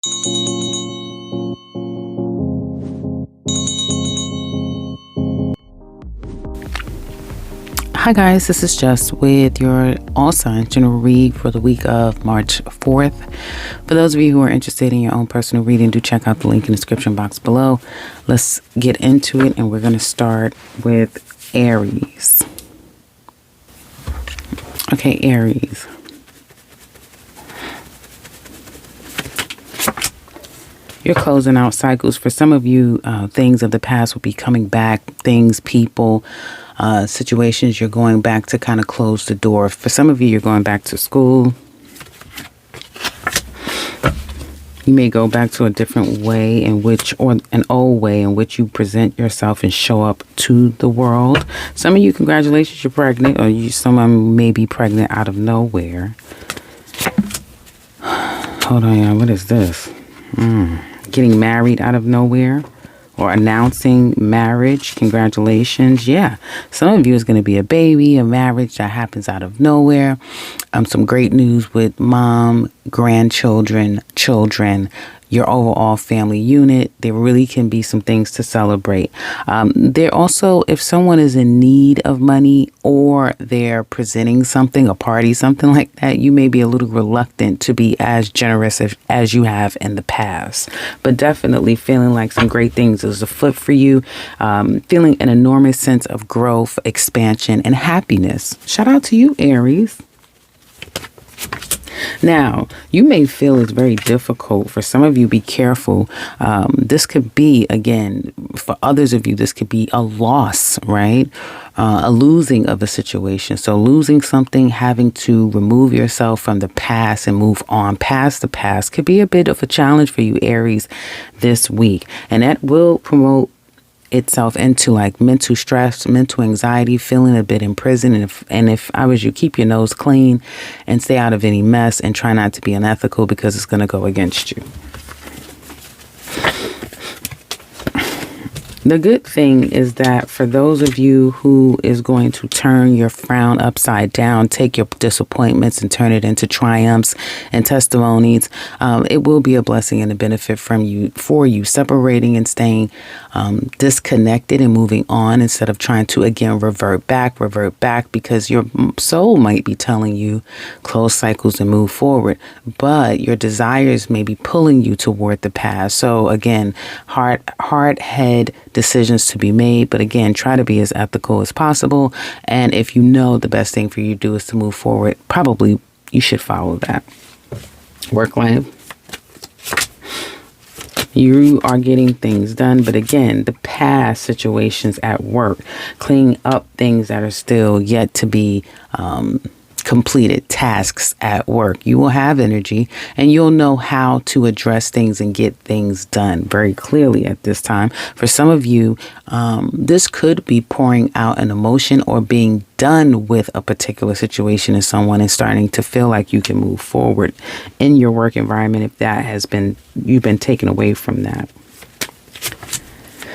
Hi guys, this is Jess with your all signs general read for the week of March 4th. For those of you who are interested in your own personal reading, do check out the link in the description box below. Let's get into it, and we're going to start with Aries. Okay, Aries. You're closing out cycles. For some of you, things of the past will be coming back. Things, people, situations, you're going back to kind of close the door. For some of you, you're going back to school. You may go back to a different way in which, or an old way in which you present yourself and show up to the world. Some of you, congratulations, you're pregnant, or someone may be pregnant out of nowhere. Hold on, y'all, what is this? Getting married out of nowhere. Or announcing marriage. Congratulations. Yeah. Some of you is going to be a baby, a marriage that happens out of nowhere. Some great news with mom, grandchildren, children, your overall family unit. There really can be some things to celebrate. There also, if someone is in need of money or they're presenting something, a party, something like that, you may be a little reluctant to be as generous as you have in the past. But definitely feeling like some great things is afoot for you. Feeling an enormous sense of growth, expansion, and happiness. Shout out to you, Aries. Now, you may feel it's very difficult. For some of you, be careful. This could be, again, for others of you, this could be a loss, right? A losing of a situation. So losing something, having to remove yourself from the past and move on past the past could be a bit of a challenge for you, Aries, this week. And that will promote itself into like mental stress, mental anxiety, feeling a bit imprisoned. And if I was you, keep your nose clean and stay out of any mess and try not to be unethical, because it's going to go against you. The good thing is that for those of you who is going to turn your frown upside down, take your disappointments and turn it into triumphs and testimonies, it will be a blessing and a benefit for you, separating and staying disconnected and moving on instead of trying to, again, revert back, because your soul might be telling you close cycles and move forward, but your desires may be pulling you toward the past. So again, hard head decisions to be made, but again, try to be as ethical as possible. And if you know the best thing for you to do is to move forward, probably you should follow that. Work life, you are getting things done, but again, the past situations at work, cleaning up things that are still yet to be completed, tasks at work. You will have energy and you'll know how to address things and get things done very clearly at this time. For some of you, this could be pouring out an emotion or being done with a particular situation in someone and starting to feel like you can move forward in your work environment if that has been, you've been taken away from that.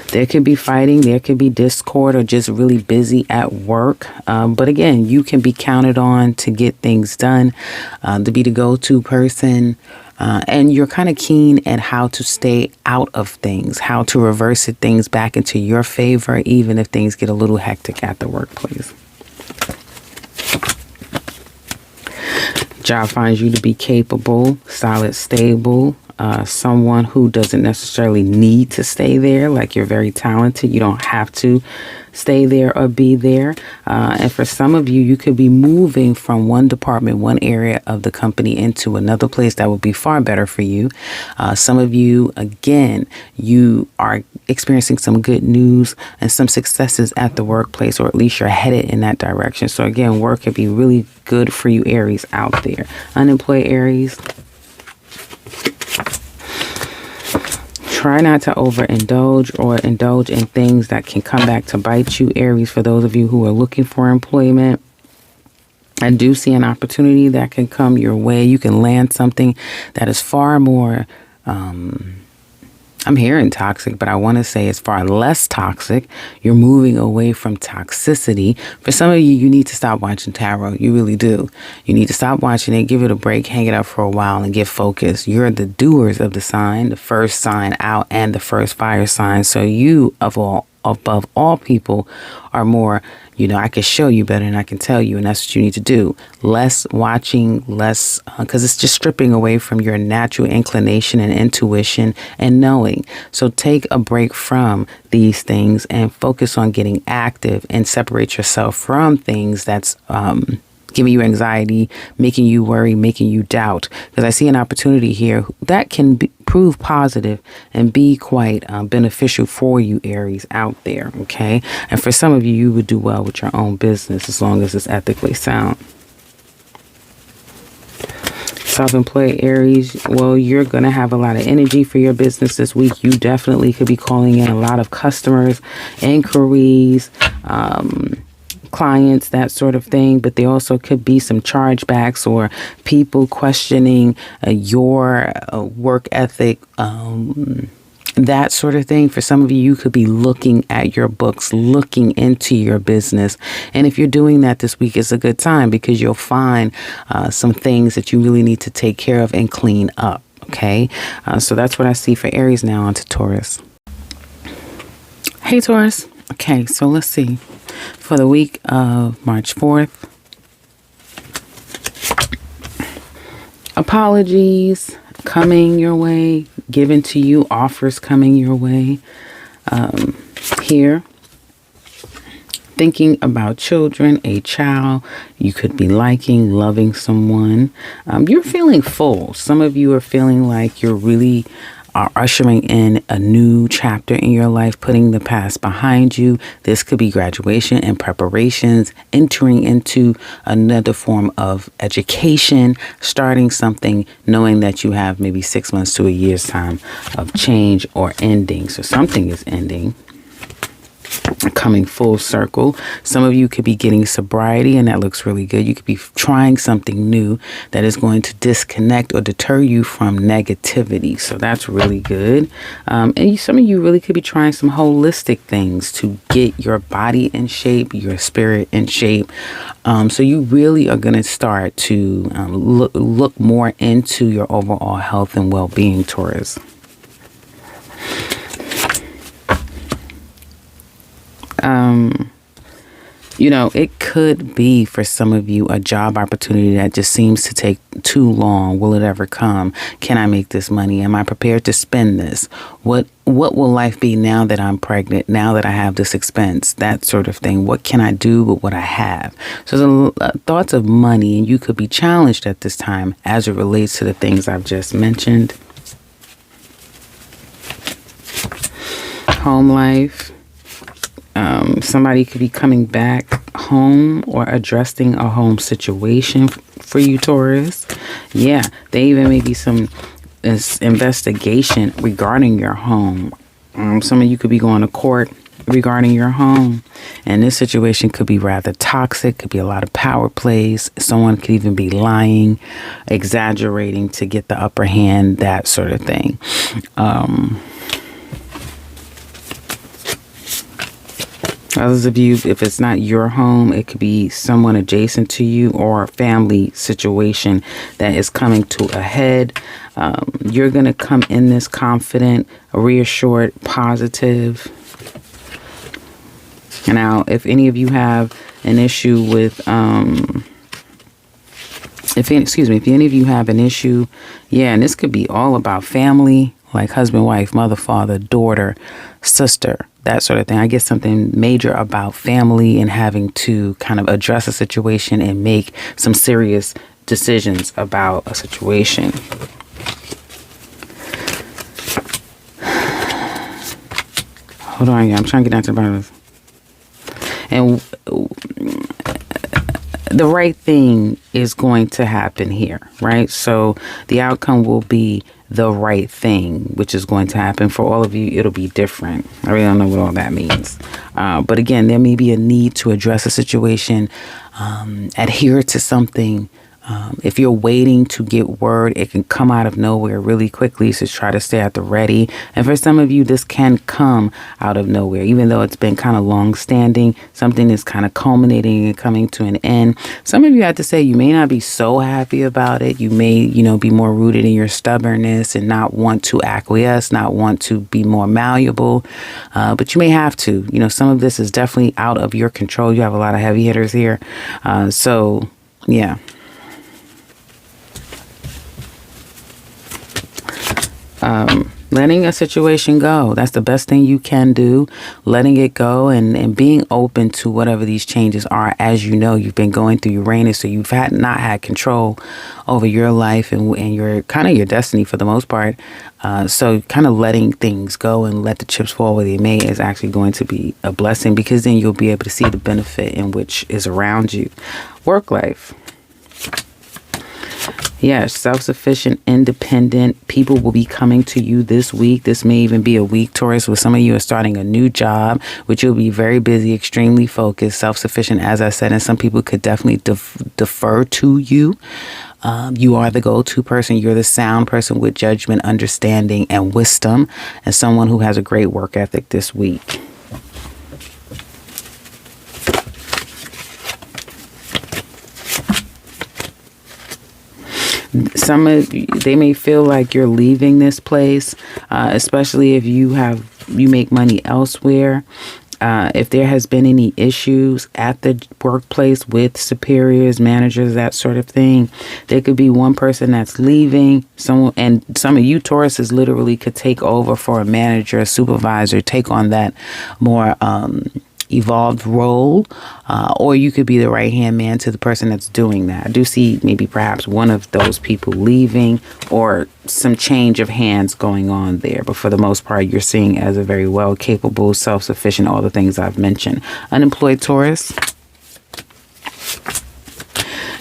There could be fighting, there could be discord, or just really busy at work. But again, you can be counted on to get things done, to be the go-to person. And you're kind of keen at how to stay out of things, how to reverse things back into your favor, even if things get a little hectic at the workplace. Job finds you to be capable, solid, stable. Someone who doesn't necessarily need to stay there, like you're very talented. You don't have to stay there or be there. And for some of you, you could be moving from one department, one area of the company into another place that would be far better for you. Some of you, again, you are experiencing some good news and some successes at the workplace, or at least you're headed in that direction. So again, work could be really good for you, Aries, out there. Unemployed Aries, try not to overindulge or indulge in things that can come back to bite you, Aries. For those of you who are looking for employment, I do see an opportunity that can come your way. You can land something that is far more I'm hearing toxic, but I want to say it's far less toxic. You're moving away from toxicity. For some of you, you need to stop watching tarot. You really do. You need to stop watching it, give it a break, hang it up for a while, and get focused. You're the doers of the sign, the first sign out, and the first fire sign. So you, above all people, are more, I can show you better than I can tell you, and that's what you need to do. Less watching, less, because it's just stripping away from your natural inclination and intuition and knowing. So take a break from these things and focus on getting active and separate yourself from things that's giving you anxiety, making you worry, making you doubt. Because I see an opportunity here that can prove positive and be quite beneficial for you, Aries, out there. Okay. And for some of you, you would do well with your own business as long as it's ethically sound. Self-employed Aries, well, you're going to have a lot of energy for your business this week. You definitely could be calling in a lot of customers, inquiries, clients, that sort of thing. But there also could be some chargebacks or people questioning your work ethic, that sort of thing. For some of you, you could be looking at your books, looking into your business. And if you're doing that this week, it's a good time because you'll find some things that you really need to take care of and clean up. Okay. So that's what I see for Aries. Now on to Taurus. Hey, Taurus. Okay. So let's see. For the week of March 4th, apologies coming your way, given to you, offers coming your way. Here, thinking about children, a child you could be liking, loving someone. You're feeling full. Some of you are feeling like you're really are ushering in a new chapter in your life, putting the past behind you. This could be graduation and preparations, entering into another form of education, starting something, knowing that you have maybe 6 months to a year's time of change or ending. So something is ending, coming full circle. Some of you could be getting sobriety, and that looks really good. You could be trying something new that is going to disconnect or deter you from negativity. So that's really good. And some of you really could be trying some holistic things to get your body in shape, your spirit in shape. So you really are going to start to look more into your overall health and well-being, Taurus. It could be for some of you a job opportunity that just seems to take too long. Will it ever come? Can I make this money? Am I prepared to spend this? What will life be now that I'm pregnant? Now that I have this expense, that sort of thing. What can I do with what I have? So the thoughts of money, and you could be challenged at this time as it relates to the things I've just mentioned. Home life. Somebody could be coming back home or addressing a home situation for you, Taurus. Yeah, there even may be some investigation regarding your home. Some of you could be going to court regarding your home. And this situation could be rather toxic, could be a lot of power plays. Someone could even be lying, exaggerating to get the upper hand, that sort of thing. Others of you, if it's not your home, it could be someone adjacent to you or a family situation that is coming to a head. You're going to come in this confident, reassured, positive. Now, if any of you have an issue with, if any of you have an issue, and this could be all about family, like husband, wife, mother, father, daughter, sister, that sort of thing. I get something major about family and having to kind of address a situation and make some serious decisions about a situation. Hold on, I'm trying to get down to the bottom of this. And the right thing is going to happen here, right? So the outcome will be the right thing, which is going to happen. For all of you, it'll be different. I really don't know what all that means. But again, there may be a need to address a situation, adhere to something, If you're waiting to get word, it can come out of nowhere really quickly. So try to stay at the ready. And for some of you, this can come out of nowhere, even though it's been kind of long standing. Something is kind of culminating and coming to an end. Some of you have to say you may not be so happy about it. You may, be more rooted in your stubbornness and not want to acquiesce, not want to be more malleable. But you may have to. Some of this is definitely out of your control. You have a lot of heavy hitters here. So, yeah. Letting a situation go. That's the best thing you can do. Letting it go and being open to whatever these changes are. As you know, you've been going through Uranus, so you've not had control over your life and your kind of your destiny for the most part. So kind of letting things go and let the chips fall where they may is actually going to be a blessing, because then you'll be able to see the benefit in which is around you. Work life. Yes, self-sufficient, independent people will be coming to you this week. This may even be a week, Taurus, where some of you are starting a new job, which you'll be very busy, extremely focused, self-sufficient, as I said, and some people could definitely defer to you. You are the go-to person. You're the sound person with judgment, understanding, and wisdom, and someone who has a great work ethic this week. They may feel like you're leaving this place, especially if you make money elsewhere. If there has been any issues at the workplace with superiors, managers, that sort of thing, there could be one person that's leaving. And some of you Tauruses literally could take over for a manager, a supervisor, take on that more evolved role, or you could be the right-hand man to the person that's doing that. I do see maybe perhaps one of those people leaving or some change of hands going on there, but for the most part you're seeing as a very well capable, self-sufficient, all the things I've mentioned. Unemployed Taurus,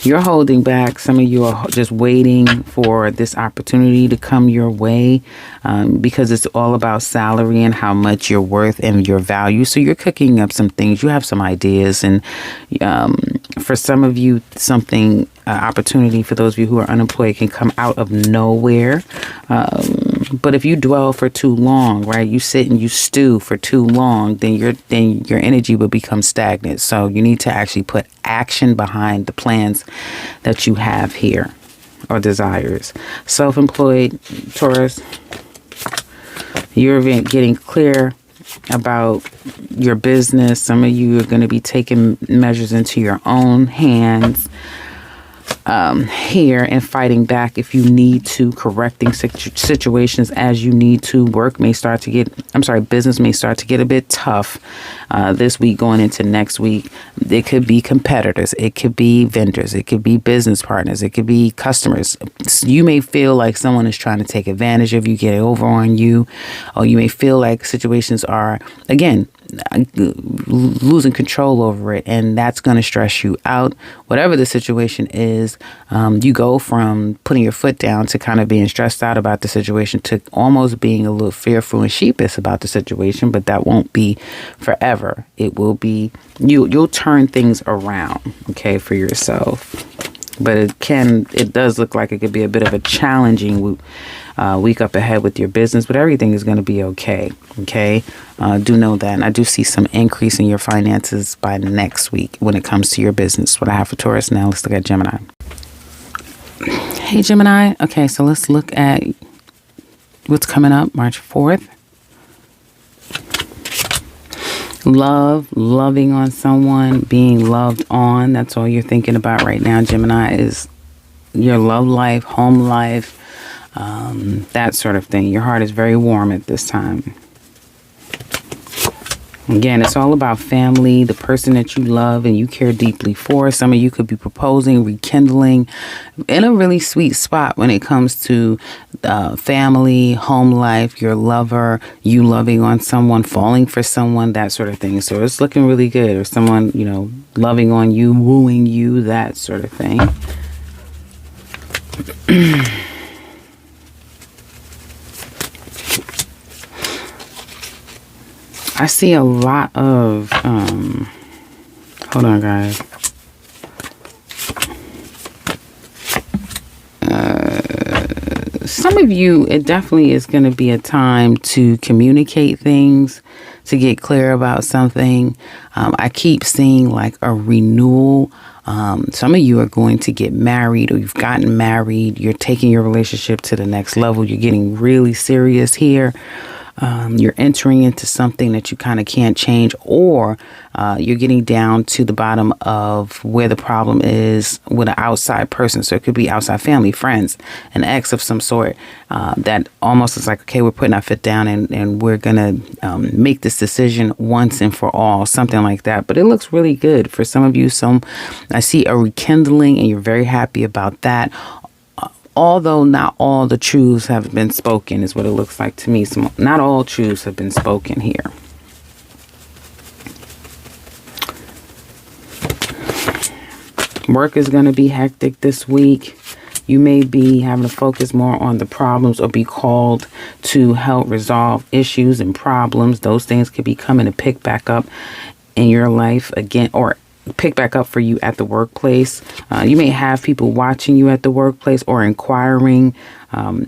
you're holding back. Some of you are just waiting for this opportunity to come your way, because it's all about salary and how much you're worth and your value. So you're cooking up some things. You have some ideas. And for some of you, something opportunity for those of you who are unemployed can come out of nowhere. But if you dwell for too long, right, you sit and you stew for too long, then your energy will become stagnant. So you need to actually put action behind the plans that you have here, or desires. Self-employed Taurus, you're getting clear about your business. Some of you are going to be taking measures into your own hands here and fighting back if you need to, correcting situations as you need to. Business may start to get a bit tough this week going into next week. It could be competitors, it could be vendors, it could be business partners, it could be customers. You may feel like someone is trying to take advantage of you, get over on you, or you may feel like situations are, again, losing control over it, and that's going to stress you out. Whatever the situation is, you go from putting your foot down to kind of being stressed out about the situation to almost being a little fearful and sheepish about the situation. But that won't be forever. It will be, you'll turn things around, okay, for yourself. But it does look like it could be a bit of a challenging week up ahead with your business, but everything is going to be okay. Okay. Do know that. And I do see some increase in your finances by next week when it comes to your business. What I have for Taurus. Now let's look at Gemini. Hey, Gemini. Okay. So let's look at what's coming up March 4th. Loving on someone, being loved on. That's all you're thinking about right now, Gemini, is your love life, home life, that sort of thing. Your heart is very warm at this time. Again, it's all about family, the person that you love and you care deeply for. Some of you could be proposing, rekindling in a really sweet spot when it comes to family, home life, your lover, you loving on someone, falling for someone, that sort of thing. So it's looking really good. Or someone, loving on you, wooing you, that sort of thing. I see a lot of, hold on, guys. of you, it definitely is going to be a time to communicate things, to get clear about something. I keep seeing like a renewal. Some of you are going to get married, or you've gotten married. You're taking your relationship to the next level. You're getting really serious here. You're entering into something that you kind of can't change, or you're getting down to the bottom of where the problem is with an outside person. So it could be outside family, friends, an ex of some sort, that almost is like, okay, we're putting our foot down and we're going to make this decision once and for all, something like that. But it looks really good for some of you. I see a rekindling, and you're very happy about that. Although not all the truths have been spoken, is what it looks like to me. Not all truths have been spoken here. Work is going to be hectic this week. You may be having to focus more on the problems, or be called to help resolve issues and problems. Those things could be coming to pick back up in your life again, or pick back up for you at the workplace. You may have people watching you at the workplace, or inquiring,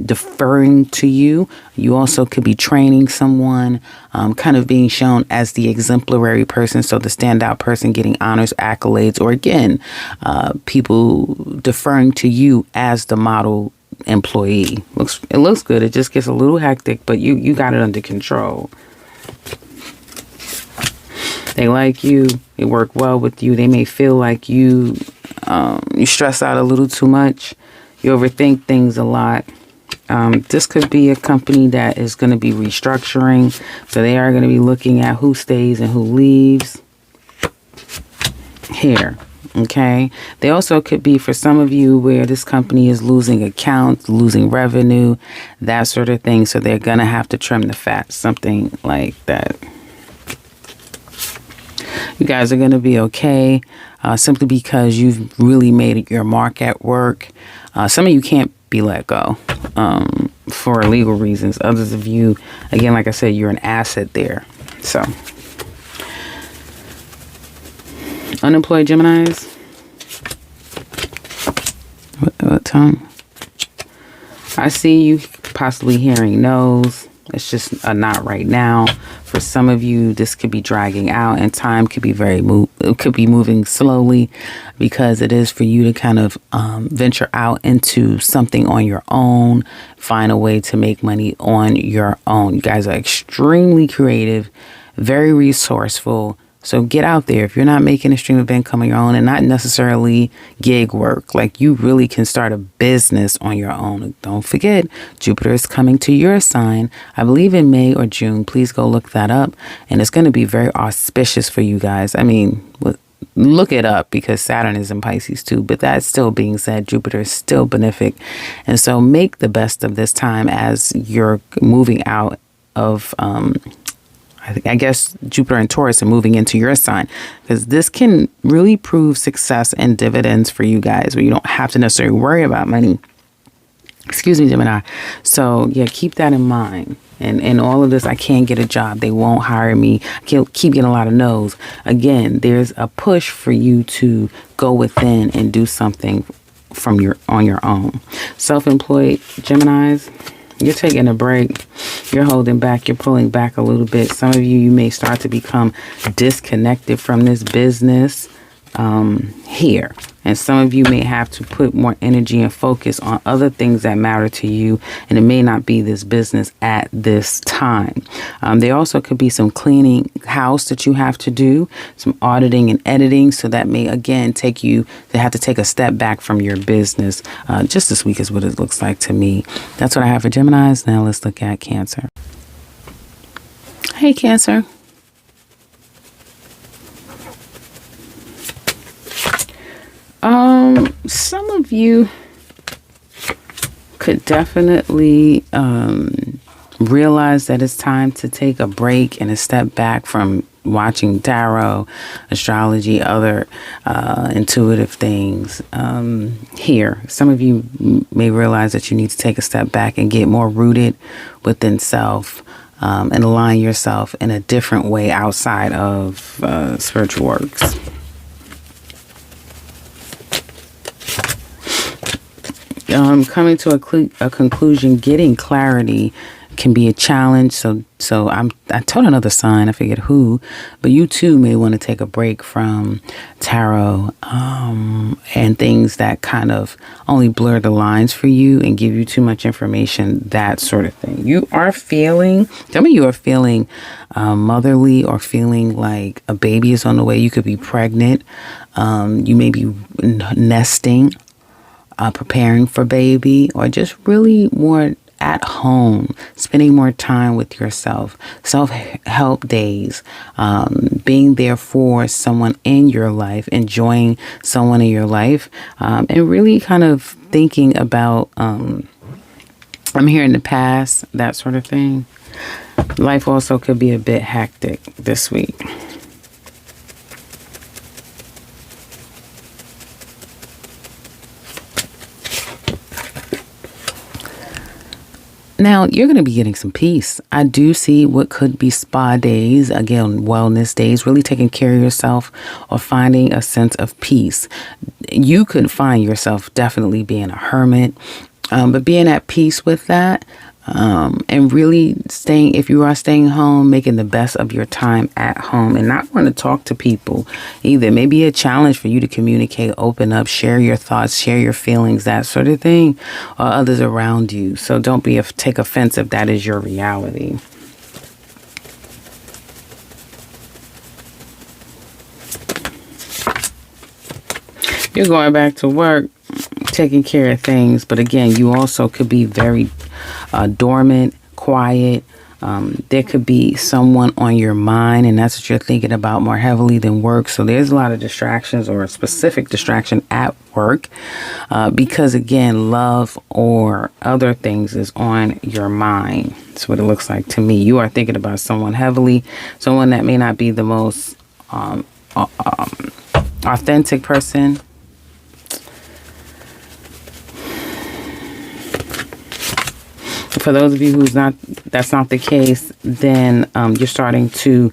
deferring to you. You also could be training someone, kind of being shown as the exemplary person. So the standout person, getting honors, accolades, or again, people deferring to you as the model employee. It looks good. It just gets a little hectic, but you got it under control. They like you. They work well with you. They may feel like you stress out a little too much. You overthink things a lot. This could be a company that is going to be restructuring. So they are going to be looking at who stays and who leaves here. Okay. They also could be, for some of you, where this company is losing accounts, losing revenue, that sort of thing. So they're going to have to trim the fat, something like that. You guys are going to be okay, simply because you've really made your mark at work. Some of you can't be let go for legal reasons. Others of you, again, like I said, you're an asset there. So, unemployed Geminis. What time? I see you possibly hearing no's. It's just not right now. For some of you, this could be dragging out, and time could be it could be moving slowly, because it is for you to kind of venture out into something on your own, find a way to make money on your own. You guys are extremely creative, very resourceful. So get out there. If you're not making a stream of income on your own, and not necessarily gig work, like you really can start a business on your own. Don't forget, Jupiter is coming to your sign, I believe in May or June. Please go look that up. And it's going to be very auspicious for you guys. I mean, look it up, because Saturn is in Pisces too. But that still being said, Jupiter is still benefic. And so make the best of this time as you're moving out of I guess Jupiter and Taurus are moving into your sign, because this can really prove success and dividends for you guys, where you don't have to necessarily worry about money. Excuse me, Gemini. So yeah, keep that in mind. And all of this, I can't get a job, they won't hire me, I keep getting a lot of no's. Again, there's a push for you to go within and do something on your own. Self-employed Geminis, you're taking a break. You're holding back. You're pulling back a little bit. Some of you may start to become disconnected from this business here. And some of you may have to put more energy and focus on other things that matter to you. And it may not be this business at this time. There also could be some cleaning house that you have to do, some auditing and editing. So that may, again, take you to have to take a step back from your business. Just this week is what it looks like to me. That's what I have for Geminis. Now let's look at Cancer. Hey, Cancer. Some of you could definitely realize that it's time to take a break and a step back from watching tarot, astrology, other intuitive things here. Some of you may realize that you need to take a step back and get more rooted within self, and align yourself in a different way outside of spiritual works. Coming to a conclusion, getting clarity can be a challenge. So I told another sign, I forget who, but you too may want to take a break from tarot and things that kind of only blur the lines for you and give you too much information, that sort of thing. Some of you are feeling motherly, or feeling like a baby is on the way. You could be pregnant. You may be nesting, preparing for baby, or just really more at home, spending more time with yourself, self-help days, being there for someone in your life, enjoying someone in your life, and really kind of thinking about, I'm hearing the past, that sort of thing. Life also could be a bit hectic this week. Now, you're going to be getting some peace. I do see what could be spa days, again, wellness days, really taking care of yourself or finding a sense of peace. You could find yourself definitely being a hermit, but being at peace with that, and really staying, if you are staying home, making the best of your time at home and not want to talk to people either. Maybe a challenge for you to communicate, open up, share your thoughts, share your feelings, that sort of thing, or others around you. So don't take offense if that is your reality. You're going back to work, taking care of things, but again, you also could be very dormant, quiet. There could be someone on your mind, and that's what you're thinking about more heavily than work. So there's a lot of distractions, or a specific distraction at work, because again, love or other things is on your mind. That's what it looks like to me. You are thinking about someone heavily, someone that may not be the most authentic person. For those of you that's not the case, then you're starting to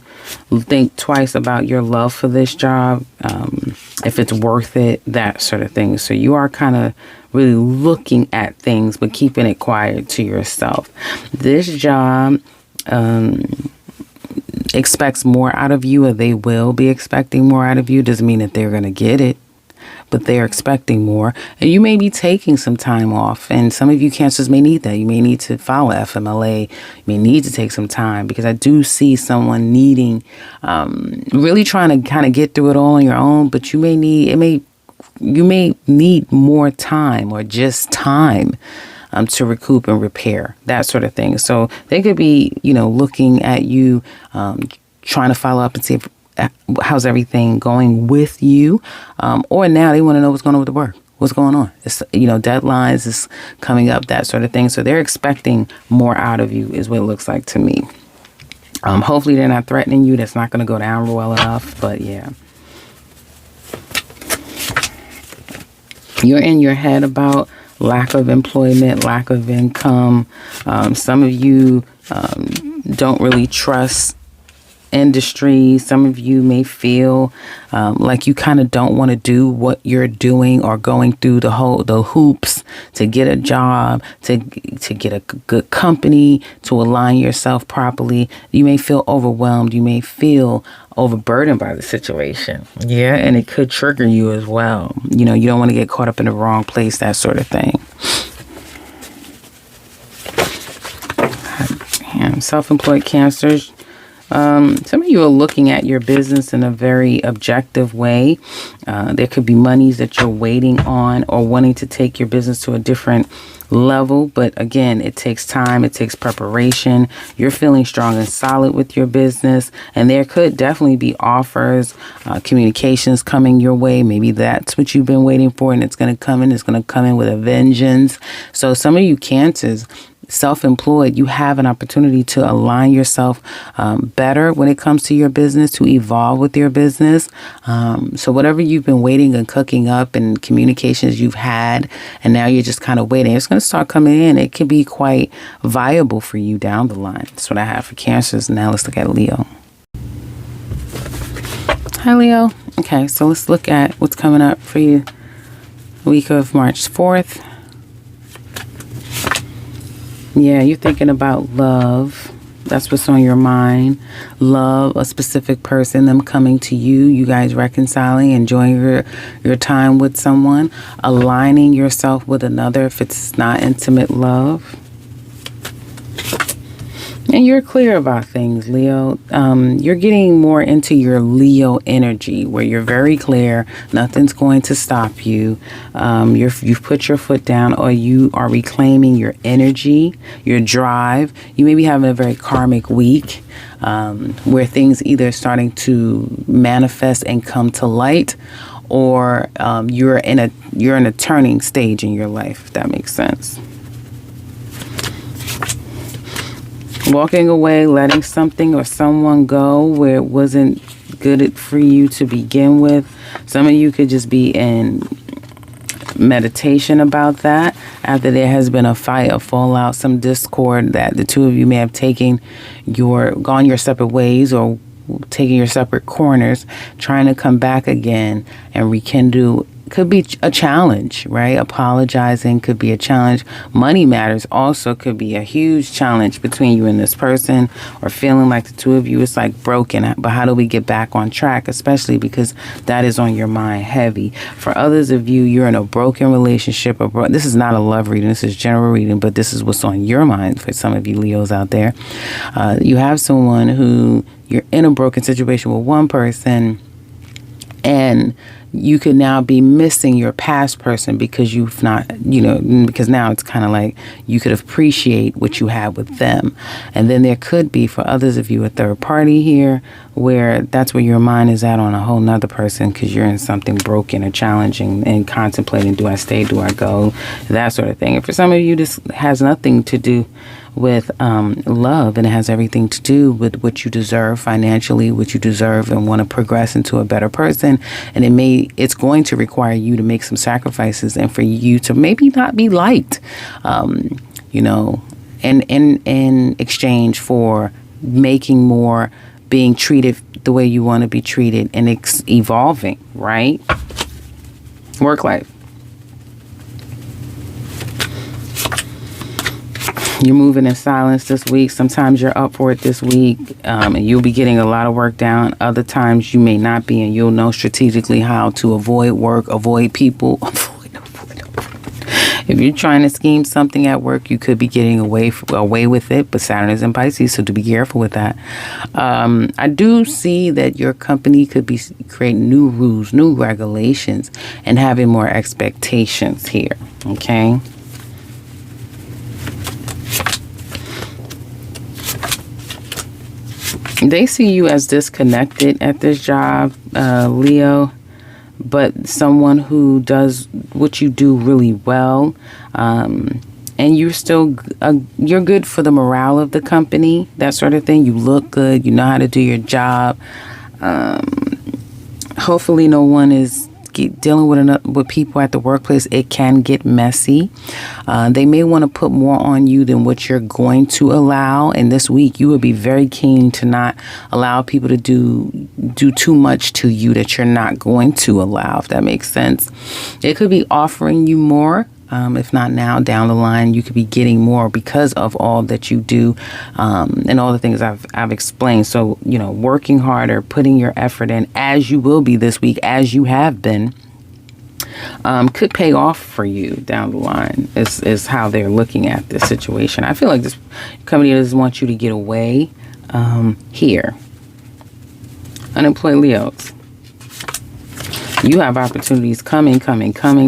think twice about your love for this job, if it's worth it, that sort of thing. So you are kind of really looking at things, but keeping it quiet to yourself. This job expects more out of you, or they will be expecting more out of you. Doesn't mean that they're going to get it, but they're expecting more. And you may be taking some time off. And some of you Cancers may need that. You may need to file FMLA. You may need to take some time, because I do see someone needing, really trying to kind of get through it all on your own. But you may need more time, or just time, to recoup and repair, that sort of thing. So they could be, looking at you, trying to follow up and see how's everything going with you, or now they want to know what's going on with the work, what's going on. It's, deadlines is coming up, that sort of thing. So they're expecting more out of you, is what it looks like to me. Hopefully they're not threatening you. That's not going to go down well enough, but yeah. You're in your head about lack of employment, lack of income. Some of you don't really trust industry. Some of you may feel like you kind of don't want to do what you're doing, or going through the hoops to get a job, to get a good company, to align yourself properly. You may feel overwhelmed. You may feel overburdened by the situation. Yeah, and it could trigger you as well. You don't want to get caught up in the wrong place, that sort of thing. Self-employed Cancers. Some of you are looking at your business in a very objective way. There could be monies that you're waiting on, or wanting to take your business to a different level. But again, it takes time. It takes preparation. You're feeling strong and solid with your business. And there could definitely be offers, communications coming your way. Maybe that's what you've been waiting for, and it's going to come in. It's going to come in with a vengeance. So some of you Cancers, self-employed, you have an opportunity to align yourself better when it comes to your business, to evolve with your business. So whatever you've been waiting and cooking up, and communications you've had, and now you're just kind of waiting, it's going to start coming in. It could be quite viable for you down the line. That's what I have for Cancers. Now let's look at Leo. Hi, Leo. Okay, so let's look at what's coming up for you. Week of March 4th Yeah, you're thinking about love. That's what's on your mind. Love, a specific person, them coming to you, you guys reconciling, enjoying your time with someone, aligning yourself with another if it's not intimate love. And you're clear about things, Leo. You're getting more into your Leo energy where you're very clear. Nothing's going to stop you. You've put your foot down, or you are reclaiming your energy, your drive. You may be having a very karmic week where things either starting to manifest and come to light, or you're in a turning stage in your life, if that makes sense. Walking away, letting something or someone go where it wasn't good for you to begin with. Some of you could just be in meditation about that after there has been a fight, a fallout, some discord that the two of you may have gone your separate ways, or taking your separate corners, trying to come back again and rekindle. Could be a challenge, right? Apologizing could be a challenge. Money matters also could be a huge challenge between you and this person, or feeling like the two of you is like broken. But how do we get back on track? Especially because that is on your mind heavy. For others of you, you're in a broken relationship. This is not a love reading. This is general reading, but this is what's on your mind for some of you Leos out there. You have someone who you're in a broken situation with one person, and you could now be missing your past person because you've not, because now it's kind of like you could appreciate what you had with them. And then there could be, for others of you, a third party here where that's where your mind is at on a whole nother person because you're in something broken or challenging and contemplating, do I stay, do I go, that sort of thing. And for some of you, this has nothing to do with love, and it has everything to do with what you deserve financially, what you deserve and want to progress into a better person. And it's going to require you to make some sacrifices, and for you to maybe not be liked, in exchange for making more, being treated the way you want to be treated, and evolving, right? Work life. You're moving in silence this week. Sometimes you're up for it this week, and you'll be getting a lot of work done. Other times you may not be, and you'll know strategically how to avoid work, avoid people. If you're trying to scheme something at work, you could be getting away with it, but Saturn is in Pisces, so to be careful with that. I do see that your company could be creating new rules, new regulations, and having more expectations here, okay? They see you as disconnected at this job, Leo, but someone who does what you do really well. And you're still, you're good for the morale of the company, that sort of thing. You look good. You know how to do your job. Hopefully no one is dealing with people at the workplace. It can get messy. They may want to put more on you than what you're going to allow. And this week, you would be very keen to not allow people to do too much to you that you're not going to allow, if that makes sense. They could be offering you more. If not now, down the line, you could be getting more because of all that you do, and all the things I've explained. So, working harder, putting your effort in, as you will be this week, as you have been, could pay off for you down the line, is how they're looking at this situation. I feel like this company doesn't want you to get away here. Unemployed Leos. You have opportunities coming.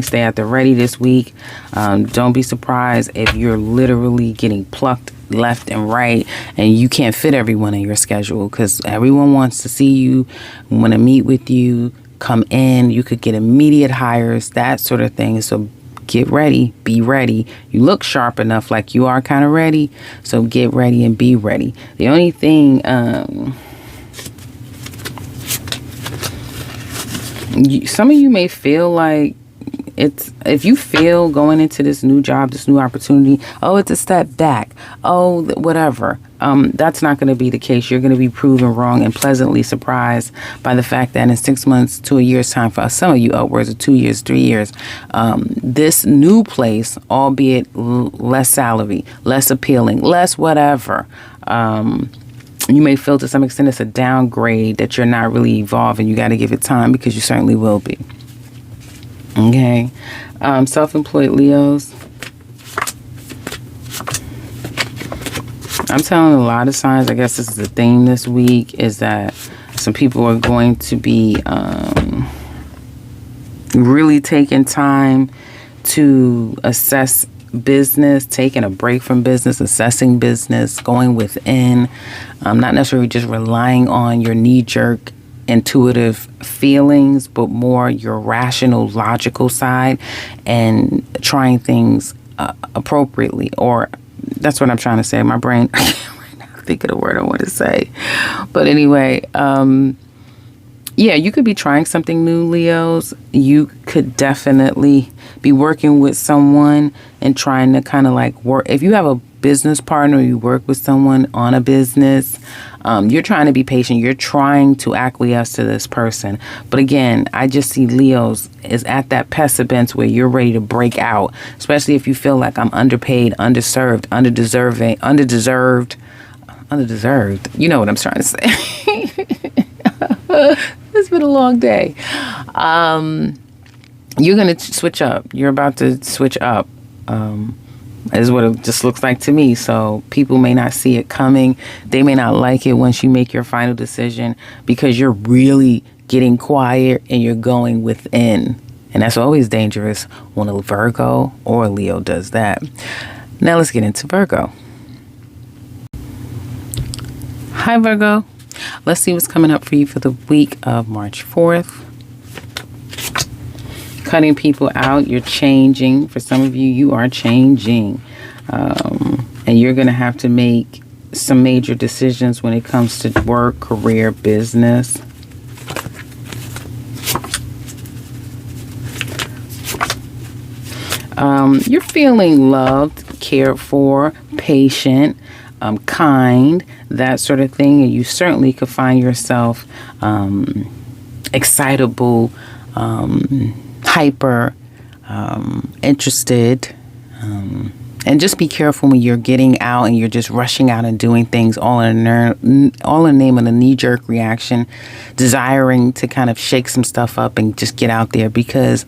Stay at the ready this week. Don't be surprised if you're literally getting plucked left and right and you can't fit everyone in your schedule, because everyone wants to see you, want to meet with you, come in. You could get immediate hires, that sort of thing. So get ready, be ready. You look sharp enough, like you are kind of ready. So get ready and be ready. The only thing, some of you may feel like It's, if you feel going into this new job, this new opportunity, oh, it's a step back, oh, whatever, that's not going to be the case. You're going to be proven wrong and pleasantly surprised by the fact that in 6 months to a year's time, for some of you upwards of 2 years, 3 years, this new place, albeit less salary, less appealing, less whatever, you may feel to some extent it's a downgrade, that you're not really evolving. You got to give it time, because you certainly will be. Okay. Self-employed Leos. I'm telling a lot of signs, I guess this is the theme this week, is that some people are going to be really taking time to assess business, taking a break from business, assessing business, going within, not necessarily just relying on your knee-jerk intuitive feelings, but more your rational, logical side, and trying things appropriately. Or that's what I'm trying to say. My brain, I can't right now think of the word I want to say. But anyway, yeah, you could be trying something new, Leos. You could definitely be working with someone and trying to kind of like work. If you have a business partner, you work with someone on a business, you're trying to be patient. You're trying to acquiesce to this person. But again, I just see Leos is at that precipice where you're ready to break out, especially if you feel like I'm underpaid, underserved, undeserved. You know what I'm trying to say. It's been a long day. You're going to switch up. You're about to switch up. Is what it just looks like to me. So people may not see it coming. They may not like it once you make your final decision, because you're really getting quiet and you're going within. And that's always dangerous when a Virgo or a Leo does that. Now let's get into Virgo. Hi, Virgo. Let's see what's coming up for you for the week of March 4th. Cutting people out. You're changing. For some of you, you are changing. And you're going to have to make some major decisions when it comes to work, career, business. You're feeling loved, cared for, patient, kind, that sort of thing. And you certainly could find yourself excitable, hyper, interested, and just be careful when you're getting out and you're just rushing out and doing things all in the name of a knee-jerk reaction, desiring to kind of shake some stuff up and just get out there, because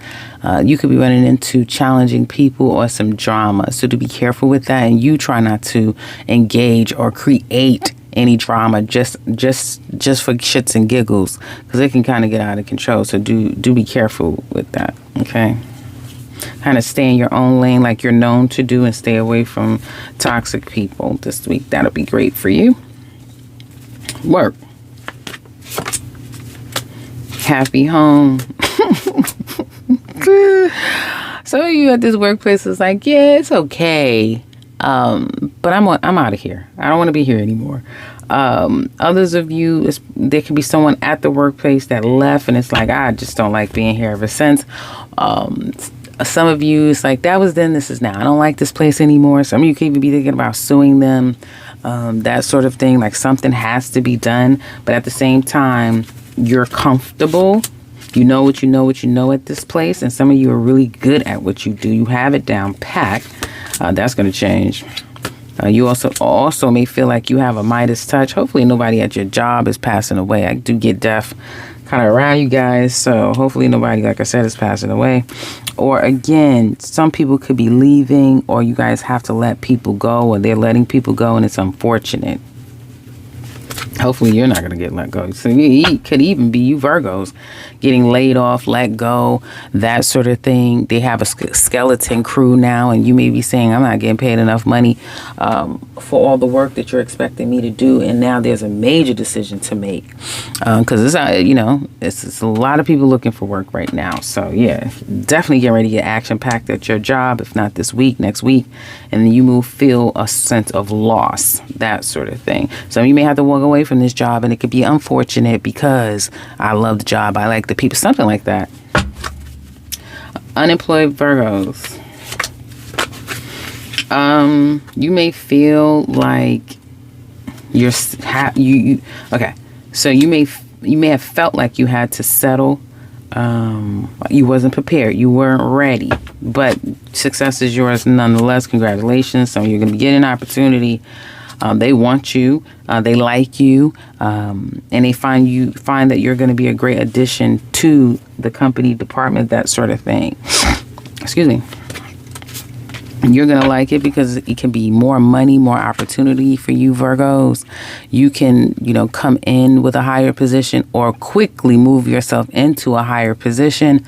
you could be running into challenging people or some drama. So to be careful with that, and you try not to engage or create any drama just for shits and giggles, because it can kind of get out of control. So do be careful with that. Okay. Kind of stay in your own lane like you're known to do, and stay away from toxic people this week. That'll be great for you. Work. Happy home. Some of you at this workplace is like, yeah, it's okay. But I'm out of here. I don't want to be here anymore. Others of you, there could be someone at the workplace that left, and it's like, I just don't like being here ever since. Some of you, it's like, that was then, this is now. I don't like this place anymore. Some of you could even be thinking about suing them, that sort of thing. Like something has to be done. But at the same time, you're comfortable. You know what you know at this place. And some of you are really good at what you do. You have it down packed. That's going to change. You also may feel like you have a Midas touch. Hopefully nobody at your job is passing away. I do get death kind of around you guys, so hopefully nobody, like I said, is passing away. Or again, some people could be leaving, or you guys have to let people go, or they're letting people go, and it's unfortunate. Hopefully you're not going to get let go. So it could even be you Virgos getting laid off, let go, that sort of thing. They have a skeleton crew now, and you may be saying, I'm not getting paid enough money for all the work that you're expecting me to do. And now there's a major decision to make, because it's a lot of people looking for work right now. So yeah, definitely get ready to get action packed at your job, if not this week, next week. And then you will feel a sense of loss, that sort of thing. So you may have to walk away from this job, and it could be unfortunate because I love the job, I like the people, something like that. Unemployed Virgos. You may feel like okay. So you may have felt like you had to settle. You wasn't prepared. You weren't ready. But success is yours nonetheless. Congratulations. So you're going to be getting an opportunity. They want you. They like you. And they find that you're going to be a great addition to the company, department, that sort of thing. Excuse me. You're going to like it because it can be more money, more opportunity for you, Virgos. You can, come in with a higher position or quickly move yourself into a higher position.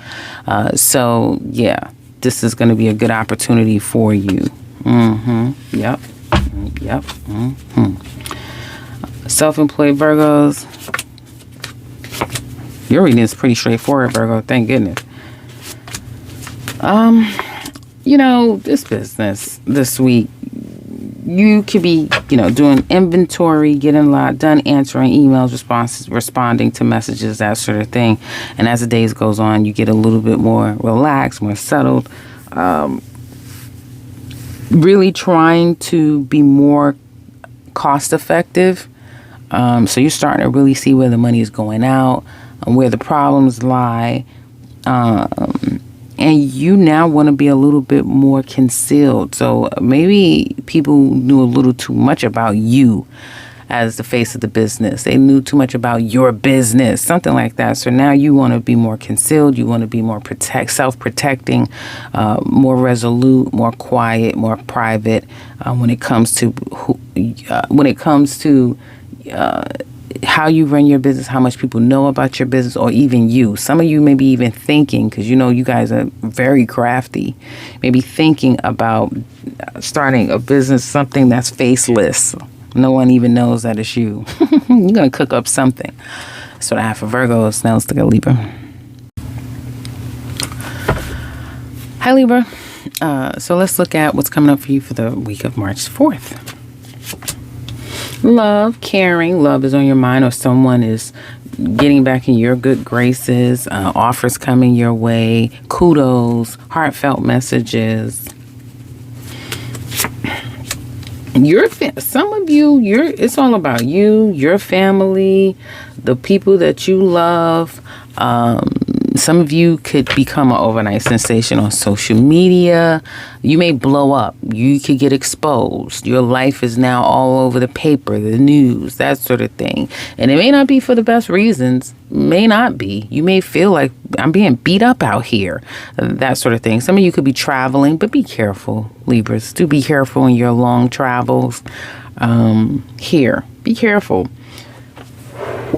So, yeah, this is going to be a good opportunity for you. Yep. Self-employed Virgos. Your reading is pretty straightforward, Virgo. Thank goodness. This business this week, you could be, doing inventory, getting a lot done, answering emails, responding to messages, that sort of thing. And as the days goes on, you get a little bit more relaxed, more settled. Really trying to be more cost effective. So you're starting to really see where the money is going out, where the problems lie. And you now want to be a little bit more concealed. So maybe people knew a little too much about you as the face of the business. They knew too much about your business, something like that. So now you want to be more concealed. You want to be more self-protecting, more resolute, more quiet, more private when it comes to how you run your business, how much people know about your business, or even you. Some of you may be even thinking, because you guys are very crafty, maybe thinking about starting a business, something that's faceless. No one even knows that it's you. You're going to cook up something. That's what I have for Virgos. Now let's look at Libra. Hi, Libra. So let's look at what's coming up for you for the week of March 4th. Love, caring. Love is on your mind, or someone is getting back in your good graces. Offers coming your way. Kudos, heartfelt messages. Some of you, it's all about you, your family, the people that you love. Some of you could become an overnight sensation on social media. You may blow up. You could get exposed. Your life is now all over the paper, the news, that sort of thing. And it may not be for the best reasons. May not be. You may feel like I'm being beat up out here, that sort of thing. Some of you could be traveling, but be careful, Libras. Do be careful in your long travels. Be careful.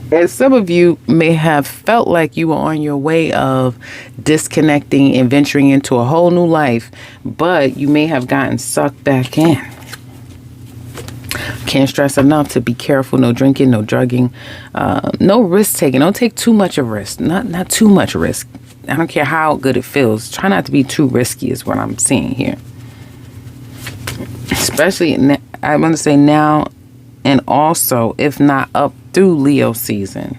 And some of you may have felt like you were on your way of disconnecting and venturing into a whole new life, but you may have gotten sucked back in. Can't stress enough to be careful. No drinking, no drugging, no risk taking. Don't take too much of risk. Not too much risk. I don't care how good it feels. Try not to be too risky is what I'm seeing here. Especially, I want to say now, and also, if not up through Leo season.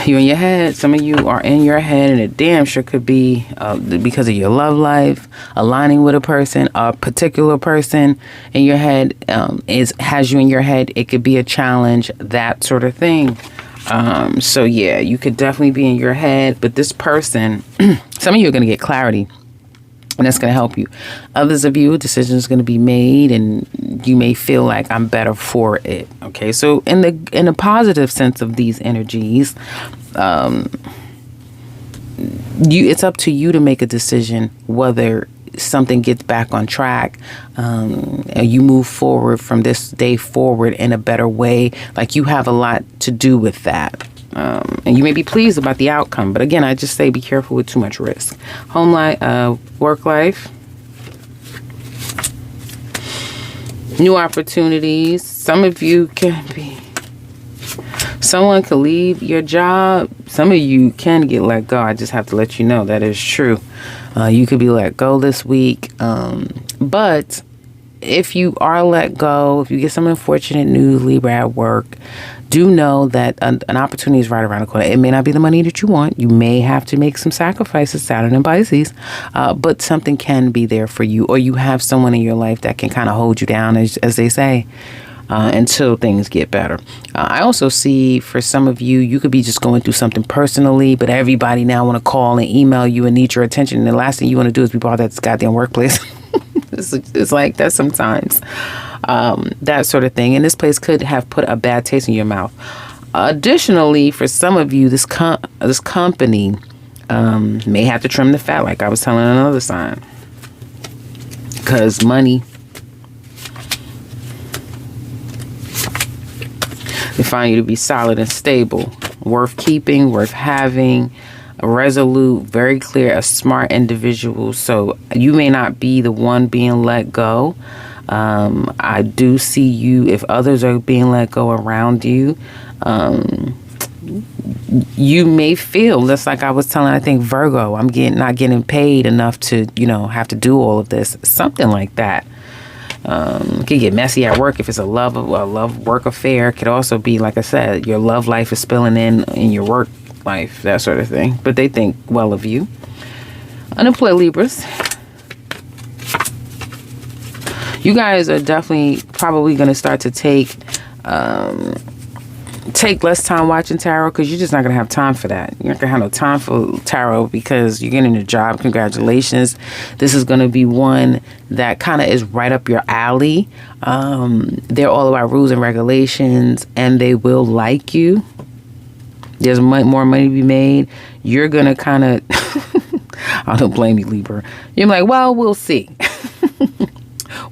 You're in your head. Some of you are in your head, and it damn sure could be because of your love life, aligning with a particular person in your head has you in your head. It could be a challenge, that sort of thing. So yeah, you could definitely be in your head, but this person, some of you are going to get clarity. And that's going to help you. Others of you, a decision is going to be made, and you may feel like I'm better for it. Okay, so in the positive sense of these energies, it's up to you to make a decision whether something gets back on track. You move forward from this day forward in a better way. Like you have a lot to do with that. And you may be pleased about the outcome. But again, I just say be careful with too much risk. Home life, work life. New opportunities. Some of you someone could leave your job. Some of you can get let go. I just have to let you know that is true. You could be let go this week. But if you are let go, if you get some unfortunate news, Libra, at work, do know that an opportunity is right around the corner. It may not be the money that you want. You may have to make some sacrifices, Saturn and Pisces, but something can be there for you, or you have someone in your life that can kind of hold you down, as they say, until things get better. I also see for some of you, you could be just going through something personally, but everybody now want to call and email you and need your attention. And the last thing you want to do is be part of that goddamn workplace. It's like that sometimes. That sort of thing. And this place could have put a bad taste in your mouth. Additionally, for some of you, this company may have to trim the fat, like I was telling another sign. Because money, they find you to be solid and stable, worth keeping, worth having, a resolute, very clear, a smart individual. So you may not be the one being let go. I do see you, if others are being let go around you, you may feel, just like I was telling, I think Virgo, I'm not getting paid enough to, have to do all of this. Something like that. It can get messy at work if it's a love work affair. It could also be, like I said, your love life is spilling in your work life, that sort of thing. But they think well of you. Unemployed Libras, you guys are definitely probably going to start to take less time watching tarot, because you're just not going to have time for that. You're not going to have no time for tarot because you're getting a job. Congratulations. This is going to be one that kind of is right up your alley. They're all about rules and regulations, and they will like you. There's more money to be made. You're going to kind of, I don't blame you, Libra. You're like, well, we'll see.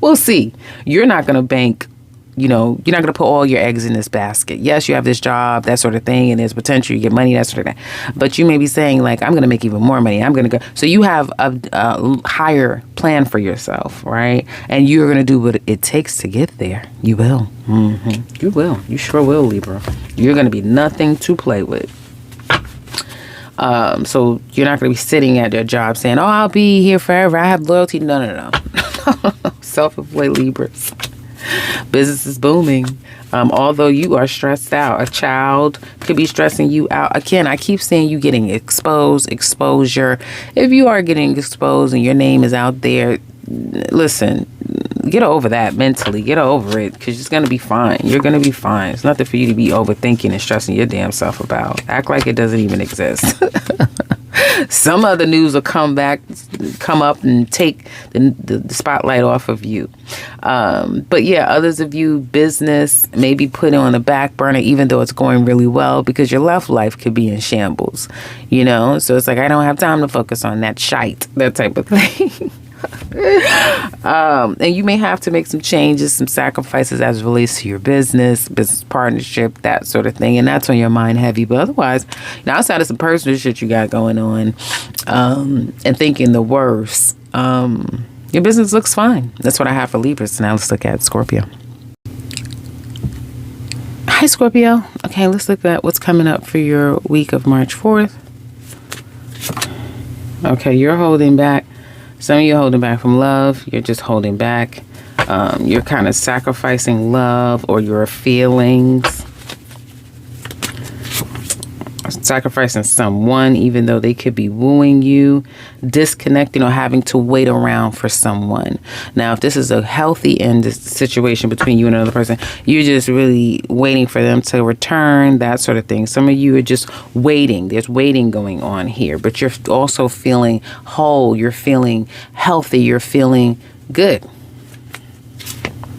We'll see. You're not going to bank, you're not going to put all your eggs in this basket. Yes, you have this job, that sort of thing, and there's potential you get money, that sort of thing. But you may be saying, like, I'm going to make even more money. I'm going to go. So you have a higher plan for yourself, right? And you're going to do what it takes to get there. You will. Mm-hmm. You will. You sure will, Libra. You're going to be nothing to play with. So you're not going to be sitting at your job saying, oh, I'll be here forever. I have loyalty. No. Self-employed Libras. Business is booming. Although you are stressed out, a child could be stressing you out. Again, I keep saying you getting exposure. If you are getting exposed and your name is out there, listen, get over that mentally. Get over it, because it's going to be fine. You're going to be fine. It's nothing for you to be overthinking and stressing your damn self about. Act like it doesn't even exist. Some other news will come up and take the spotlight off of you. But yeah, others of you, business may be put on the back burner, even though it's going really well, because your love life could be in shambles, So it's like, I don't have time to focus on that shite, that type of thing. And you may have to make some changes, some sacrifices as it relates to your business partnership, that sort of thing. And that's on your mind heavy. But otherwise, outside of some personal shit you got going on, and thinking the worst, your business looks fine. That's what I have for Libras. So now let's look at Scorpio. Hi, Scorpio. Okay, let's look at what's coming up for your week of March 4th. Okay, you're holding back. Some of you are holding back from love. You're just holding back. You're kind of sacrificing love or your feelings. Sacrificing someone, even though they could be wooing you. Disconnecting or having to wait around for someone. Now, if this is a healthy end situation between you and another person, you're just really waiting for them to return, that sort of thing. Some of you are just waiting. There's waiting going on here, but you're also feeling whole. You're feeling healthy. You're feeling good.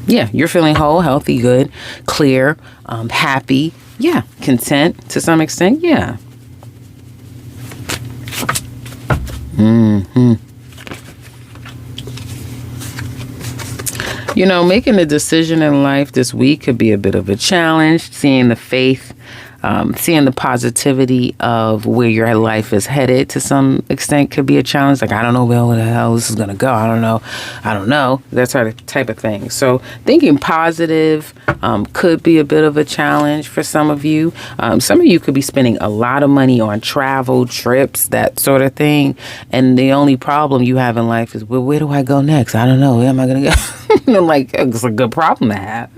Yeah, you're feeling whole, healthy, good, clear, happy. Yeah, content to some extent. Yeah. Making a decision in life this week could be a bit of a challenge. Seeing the faith Seeing the positivity of where your life is headed to some extent could be a challenge. Like, I don't know where the hell this is going to go. I don't know. That sort of type of thing. So thinking positive could be a bit of a challenge for some of you. Some of you could be spending a lot of money on travel, trips, that sort of thing. And the only problem you have in life is, well, where do I go next? I don't know. Where am I going to go? Like, it's a good problem to have.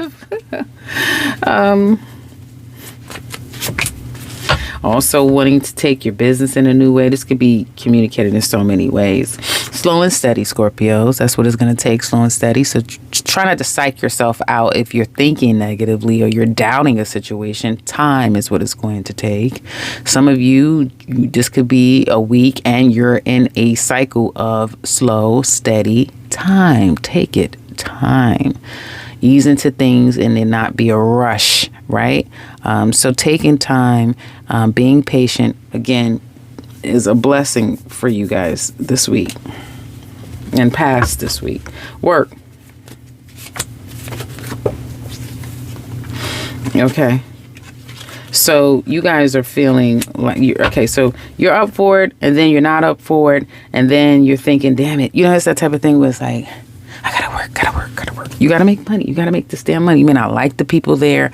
Also wanting to take your business in a new way. This could be communicated in so many ways. Slow and steady, Scorpios. That's what it's going to take, slow and steady. So try not to psych yourself out if you're thinking negatively or you're doubting a situation. Time is what it's going to take. Some of you, this could be a week and you're in a cycle of slow, steady time. Take it, time. Ease into things and then not be a rush, right? So taking time, being patient, again, is a blessing for you guys this week and past this week. Work. Okay. So you guys are feeling like so you're up for it and then you're not up for it and then you're thinking, damn it. You know, it's that type of thing where it's like, I gotta work. You gotta make money. You gotta make this damn money. You may not like the people there.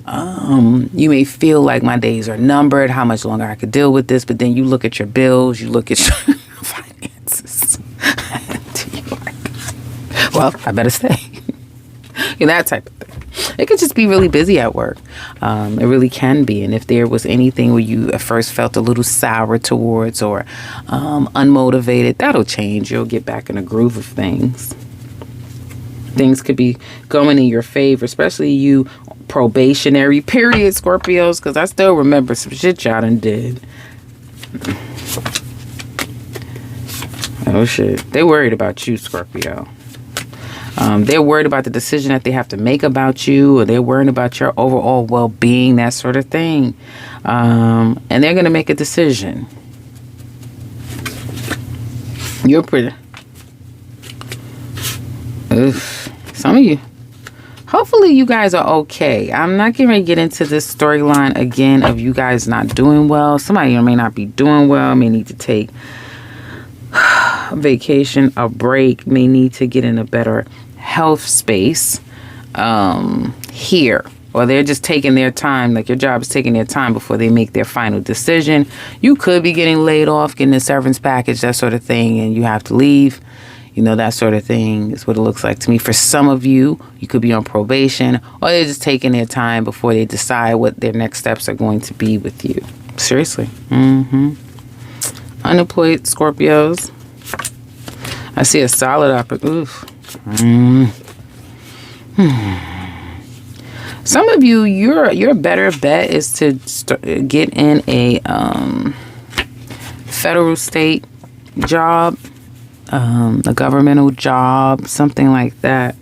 You may feel like my days are numbered, how much longer I could deal with this, but then you look at your bills, you look at your finances. And you're like, well, I better stay. That type of thing. It could just be really busy at work. It really can be. And if there was anything where you at first felt a little sour towards or unmotivated, that'll change. You'll get back in a groove of things. Things could be going in your favor, especially you probationary period Scorpios, because I still remember some shit y'all done did. Oh shit. They worried about you, Scorpio. They're worried about the decision that they have to make about you, or they're worried about your overall well-being, that sort of thing. And they're going to make a decision. You're pretty... Oof. Some of you, hopefully you guys are okay. I'm not going to get into this storyline again of you guys not doing well. Somebody may not be doing well, may need to take a vacation, a break, may need to get in a better health space here. Or they're just taking their time, like your job is taking their time before they make their final decision. You could be getting laid off, getting a severance package, that sort of thing, and you have to leave. You know, that sort of thing is what it looks like to me. For some of you, you could be on probation, or they're just taking their time before they decide what their next steps are going to be with you. Seriously. Unemployed Scorpios. I see a solid opportunity. Some of you, your better bet is to get in a federal state job. A governmental job, something like that.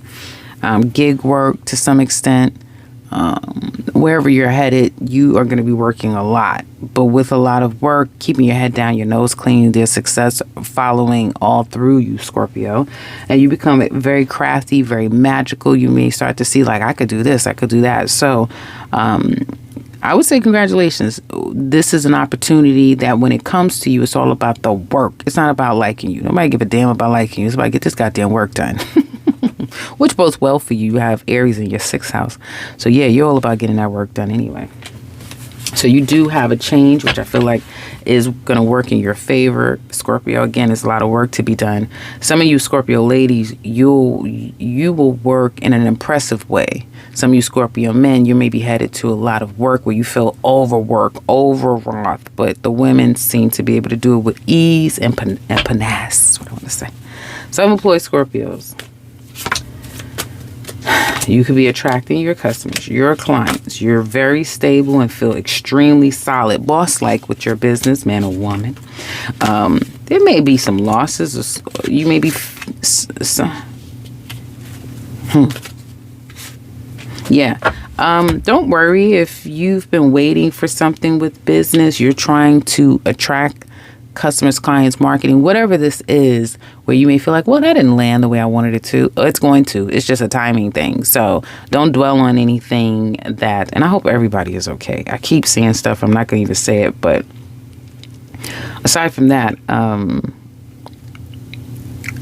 Gig work to some extent. Wherever you're headed, you are going to be working a lot. But with a lot of work, keeping your head down, your nose clean, there's success following all through you, Scorpio. And you become very crafty, very magical. You may start to see, like, I could do this, I could do that. So, I would say congratulations. This is an opportunity that when it comes to you, it's all about the work. It's not about liking you. Nobody give a damn about liking you. It's about get this goddamn work done. Which bodes well for you. You have Aries in your 6th house. So yeah, you're all about getting that work done anyway. So you do have a change, which I feel like is going to work in your favor. Scorpio, again, there's a lot of work to be done. Some of you Scorpio ladies, you will work in an impressive way. Some of you Scorpio men, you may be headed to a lot of work where you feel overworked, overwrought, but the women seem to be able to do it with ease and panache. That's what I want to say. Self-employed Scorpios. You could be attracting your customers, your clients. You're very stable and feel extremely solid, boss-like with your business, man or woman. There may be some losses. You may be... Yeah. Don't worry if you've been waiting for something with business. You're trying to attract customers, clients, marketing, whatever this is, where you may feel like, well, that didn't land the way I wanted it to. It's going to. It's just a timing thing. So don't dwell on anything that, and I hope everybody is okay. I keep seeing stuff. I'm not going to even say it, but aside from that,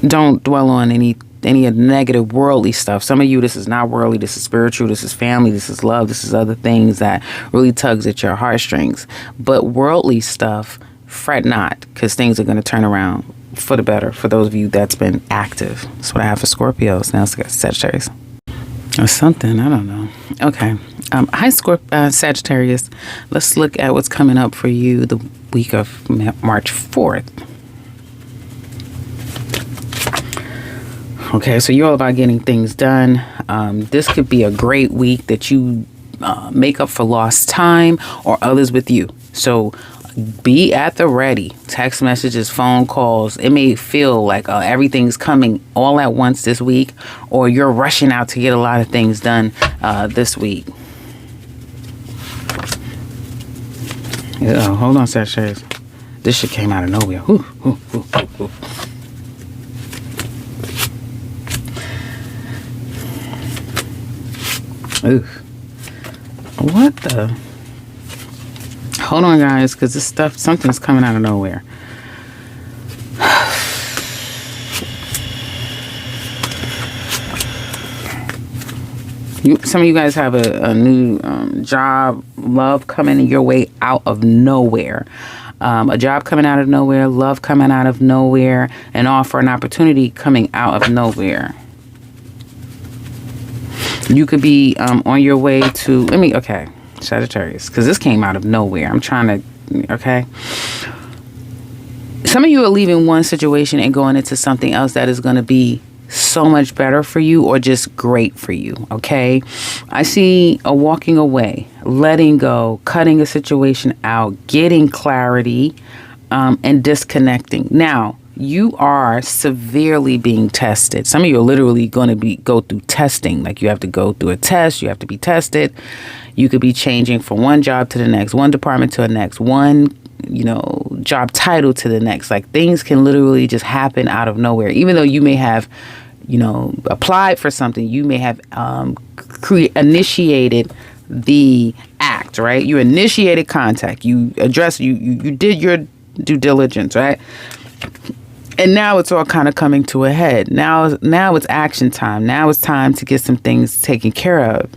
don't dwell on any of the negative worldly stuff. Some of you, this is not worldly, this is spiritual, this is family, this is love, this is other things that really tugs at your heartstrings. But worldly stuff, fret not, because things are going to turn around for the better for those of you that's been active. That's what I have for Scorpios. Now it's got Sagittarius or something, I don't know. Okay. Hi, Sagittarius. Let's look at what's coming up for you the week of March 4th. Okay, so you're all about getting things done. This could be a great week that you make up for lost time or others with you. So be at the ready. Text messages, phone calls. It may feel like everything's coming all at once this week, or you're rushing out to get a lot of things done this week. Hold on, Sagittarius. This shit came out of nowhere. Ooh, ooh, ooh, ooh, ooh. Ooh. What the? Hold on, guys, because this stuff, something's coming out of nowhere. Some of you guys have a new job, love coming your way out of nowhere. A job coming out of nowhere, love coming out of nowhere, an offer, an opportunity coming out of nowhere. You could be on your way to, okay, Sagittarius, because this came out of nowhere. I'm trying to, okay. Some of you are leaving one situation and going into something else that is going to be so much better for you or just great for you, okay. I see a walking away, letting go, cutting a situation out, getting clarity, and disconnecting. Now, you are severely being tested. Some of you are literally going to go through testing. Like you have to go through a test. You have to be tested. You could be changing from one job to the next, one department to the next, one, job title to the next. Like things can literally just happen out of nowhere. Even though you may have, applied for something, you may have initiated the act, right? You initiated contact. You addressed, you did your due diligence, right? And now it's all kind of coming to a head. Now it's action time. Now it's time to get some things taken care of.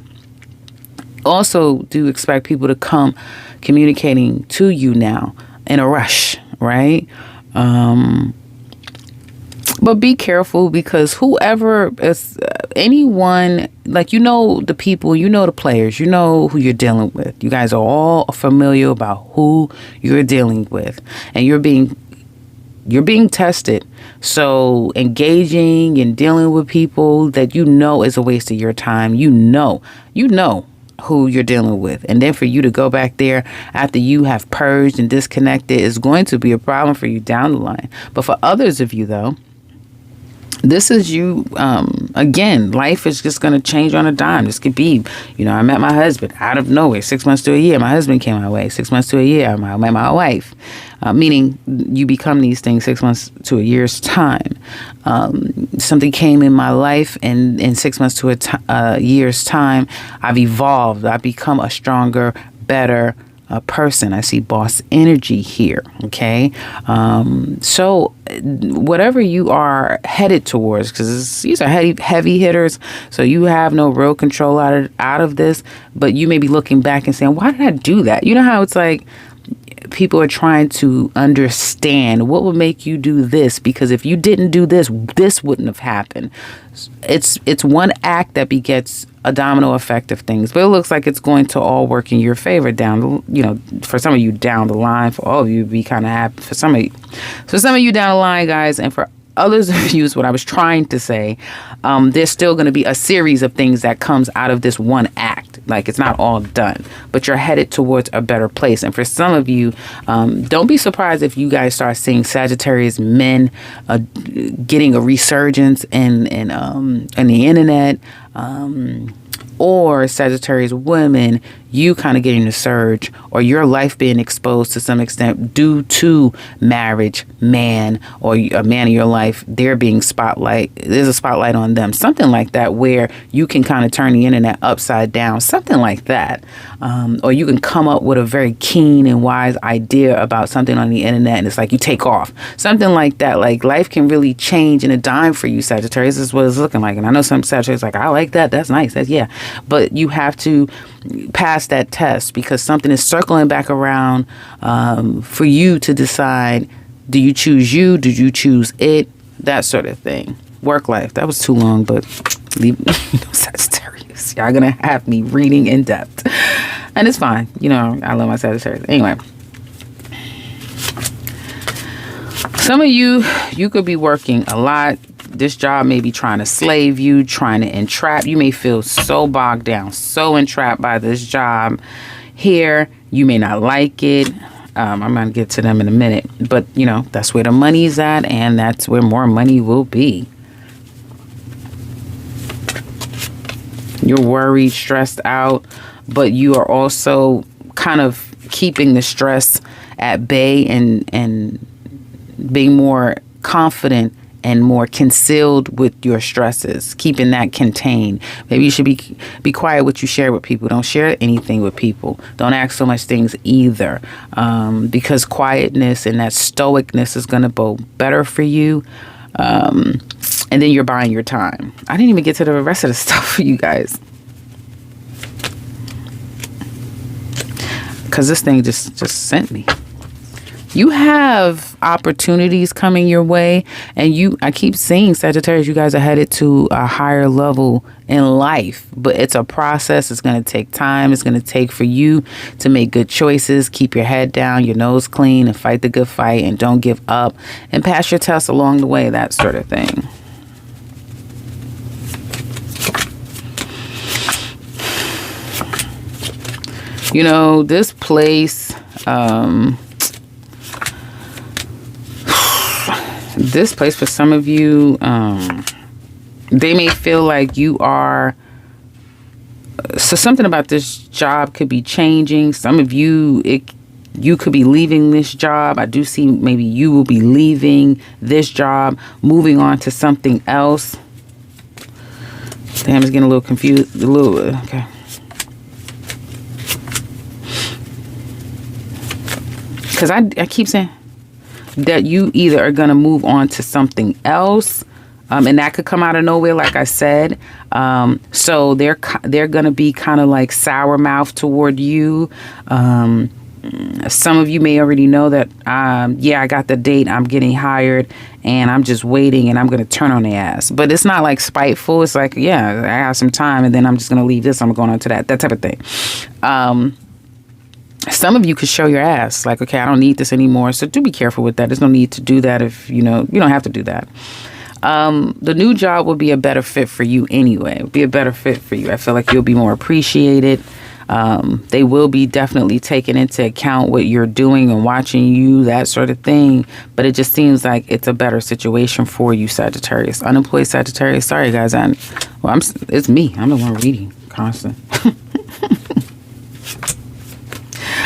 Also, do expect people to come communicating to you now in a rush, right? But be careful, because whoever is, anyone, like, the people, the players, who you're dealing with. You guys are all familiar about who you're dealing with, and you're being tested. So engaging and dealing with people that is a waste of your time, you know who you're dealing with. And then for you to go back there after you have purged and disconnected is going to be a problem for you down the line. But for others of you, though, this is you. Again, life is just going to change on a dime. This could be, I met my husband out of nowhere. 6 months to a year, my husband came my way. 6 months to a year, I met my wife. Meaning you become these things 6 months to a year's time. Something came in my life, and in 6 months to a year's time, I've evolved. I've become a stronger, better person. I see boss energy here. Okay. So whatever you are headed towards, because these are heavy hitters, so you have no real control out of this, but you may be looking back and saying, why did I do that? You know how it's like people are trying to understand what would make you do this, because if you didn't do this, this wouldn't have happened. It's one act that begets a domino effect of things, but it looks like it's going to all work in your favor for some of you down the line. For all of you, be kind of happy. For some of you down the line, guys, and for others of you is what I was trying to say. There's still going to be a series of things that comes out of this one act. Like, it's not all done, but you're headed towards a better place. And for some of you, don't be surprised if you guys start seeing Sagittarius men getting a resurgence in the internet, or Sagittarius women, you kind of getting the surge, or your life being exposed to some extent due to marriage, man, or a man in your life, they're being there's a spotlight on them, something like that, where you can kind of turn the internet upside down, something like that. Or you can come up with a very keen and wise idea about something on the internet, and it's like you take off, something like that. Like, life can really change in a dime for you, Sagittarius. This is what it's looking like. And I know some Sagittarius like, I like that, that's nice, yeah, but you have to pass that test, because something is circling back around for you to decide, do you choose you, do you choose it, that sort of thing. Work life, that was too long, but leave Sagittarius, y'all gonna have me reading in depth, and it's fine. I love my Sagittarius. Anyway, some of you could be working a lot. This job may be trying to slave you, trying to entrap. You may feel so bogged down, so entrapped by this job here. You may not like it. I'm going to get to them in a minute. But, that's where the money's at, and that's where more money will be. You're worried, stressed out, but you are also kind of keeping the stress at bay and being more confident and more concealed with your stresses, keeping that contained. Maybe you should be quiet what you share with people. Don't share anything with people. Don't ask so much things either, because quietness and that stoicness is going to go better for you. And then you're buying your time. I didn't even get to the rest of the stuff for you guys, because this thing just sent me. You have opportunities coming your way, and I keep seeing, Sagittarius, you guys are headed to a higher level in life, but it's a process. It's going to take time. It's going to take for you to make good choices, keep your head down, your nose clean, and fight the good fight, and don't give up, and pass your tests along the way, that sort of thing. This place, this place for some of you, they may feel like you are, so something about this job could be changing. Some of you, you could be leaving this job. I do see maybe you will be leaving this job, moving on to something else. Damn, it's getting a little confused. Okay. Because I keep saying that you either are going to move on to something else, and that could come out of nowhere, like I said. So they're going to be kind of like sour mouth toward you. Some of you may already know that, I got the date, I'm getting hired, and I'm just waiting, and I'm going to turn on their ass. But it's not like spiteful. It's like, I have some time, and then I'm just going to leave this, I'm going on to that type of thing. Some of you could show your ass, like, okay, I don't need this anymore. So do be careful with that. There's no need to do that if, you don't have to do that. The new job will be a better fit for you anyway. It'll be a better fit for you. I feel like you'll be more appreciated. They will be definitely taking into account what you're doing and watching you, that sort of thing. But it just seems like it's a better situation for you, Sagittarius. Unemployed Sagittarius. Sorry, guys. It's me. I'm the one reading constant.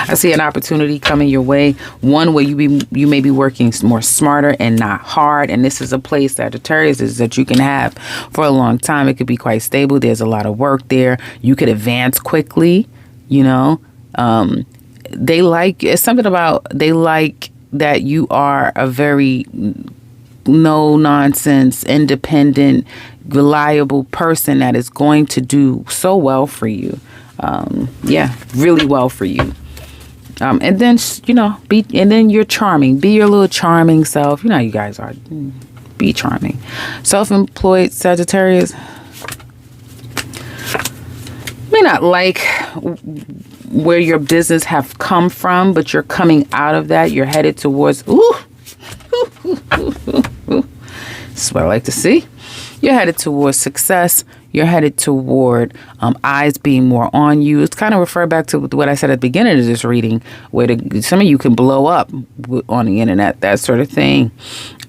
I see an opportunity coming your way, one where you may be working more smarter and not hard. And this is a place, Sagittarius, is that you can have for a long time. It could be quite stable. There's a lot of work there. You could advance quickly, They like that you are a very no nonsense, independent, reliable person that is going to do so well for you. Really well for you. And then, and then you're charming. Be your little charming self. How you guys are. Be charming. Self-employed Sagittarius may not like where your business have come from, but you're coming out of that. You're headed towards, this is what I like to see. You're headed towards success. You're headed toward eyes being more on you. It's kind of refer back to what I said at the beginning of this reading, where some of you can blow up on the internet, that sort of thing.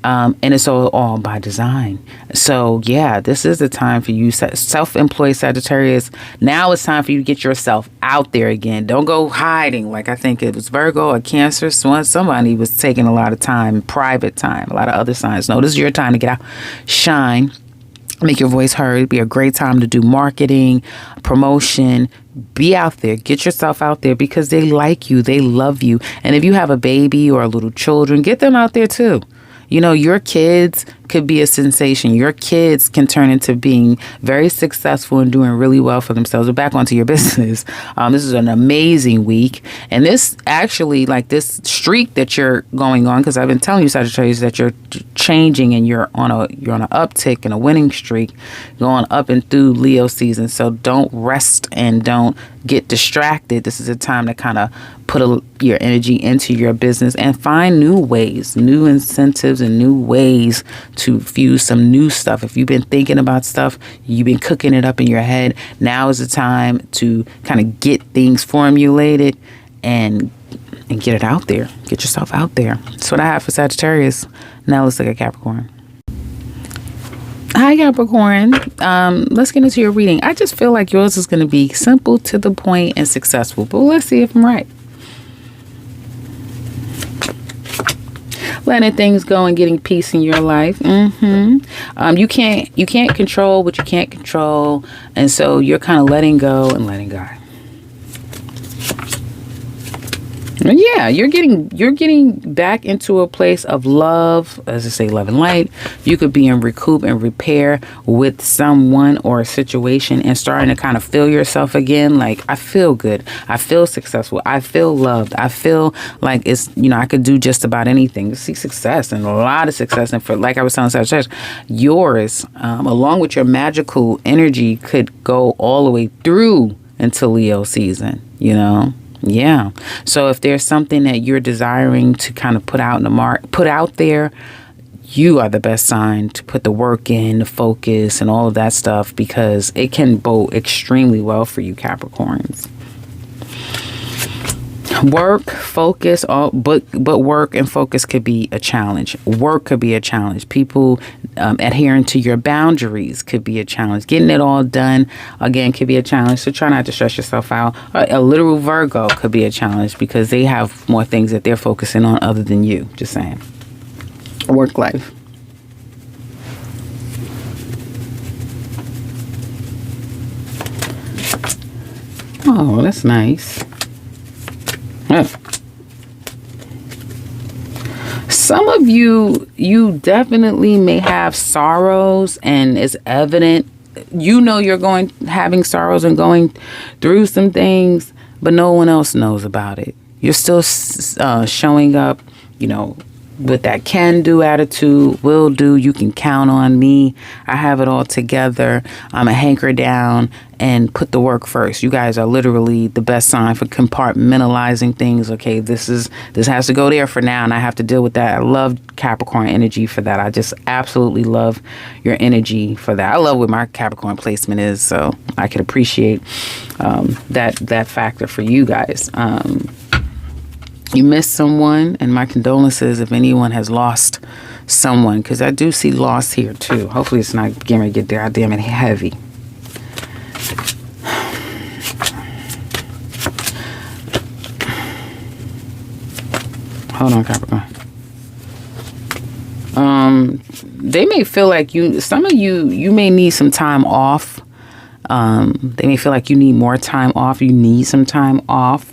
And it's all by design. So yeah, this is the time for you, self-employed Sagittarius. Now it's time for you to get yourself out there again. Don't go hiding. Like I think it was Virgo or Cancer. Somebody was taking a lot of time, private time, a lot of other signs. No, this is your time to get out, shine, make your voice heard. It'd be a great time to do marketing, promotion. Be out there. Get yourself out there because they like you. They love you. And if you have a baby or little children, get them out there too. You know, your kids could be a sensation. Your kids can turn into being very successful and doing really well for themselves. But back onto your business. This is an amazing week. And this actually, like this streak that you're going on, because I've been telling you, Sagittarius, that you're changing and you're on an uptick and a winning streak going up and through Leo season. So don't rest and don't get distracted. This is a time to kind of put your energy into your business and find new ways, new incentives and new ways to fuse some new stuff. If you've been thinking about stuff, you've been cooking it up in your head, now is the time to kind of get things formulated and get it out there. Get yourself out there. That's what I have for Sagittarius. Now let's look at Capricorn. Hi, Capricorn. Let's get into your reading. I just feel like yours is going to be simple, to the point, and successful. But let's see if I'm right. Letting things go and getting peace in your life. You can't control what you can't control, and so you're kind of letting go and letting God. And yeah, you're getting back into a place of love, as I say, love and light. You could be in recoup and repair with someone or a situation and starting to kind of feel yourself again. Like, I feel good. I feel successful. I feel loved. I feel like it's, I could do just about anything. You see success and a lot of success. And for, like I was telling Sagittarius, yours, along with your magical energy, could go all the way through until Leo season, Yeah. So if there's something that you're desiring to kind of put out there, you are the best sign to put the work in, the focus, and all of that stuff, because it can bode extremely well for you, Capricorns. Work, focus, but work and focus could be a challenge. Work could be a challenge. People adhering to your boundaries could be a challenge. Getting it all done, again, could be a challenge. So try not to stress yourself out. A literal Virgo could be a challenge because they have more things that they're focusing on other than you. Just saying. Work life. Oh, that's nice. Some of you definitely may have sorrows, and it's evident. You're having sorrows and going through some things, but no one else knows about it. You're still showing up, with that can-do attitude, will do, you can count on me, I have it all together, I'm a hanker down and put the work first. You guys are literally the best sign for compartmentalizing things. Okay, this has to go there for now, and I have to deal with that. I love Capricorn energy for that. I just absolutely love your energy for that. I love what my Capricorn placement is, so I can appreciate that factor for you guys. You missed someone, and my condolences if anyone has lost someone, because I do see loss here too. Hopefully it's not getting ready to get goddamn it heavy. Hold on, Capricorn. They may feel like some of you may need some time off. They may feel like you need more time off. You need some time off.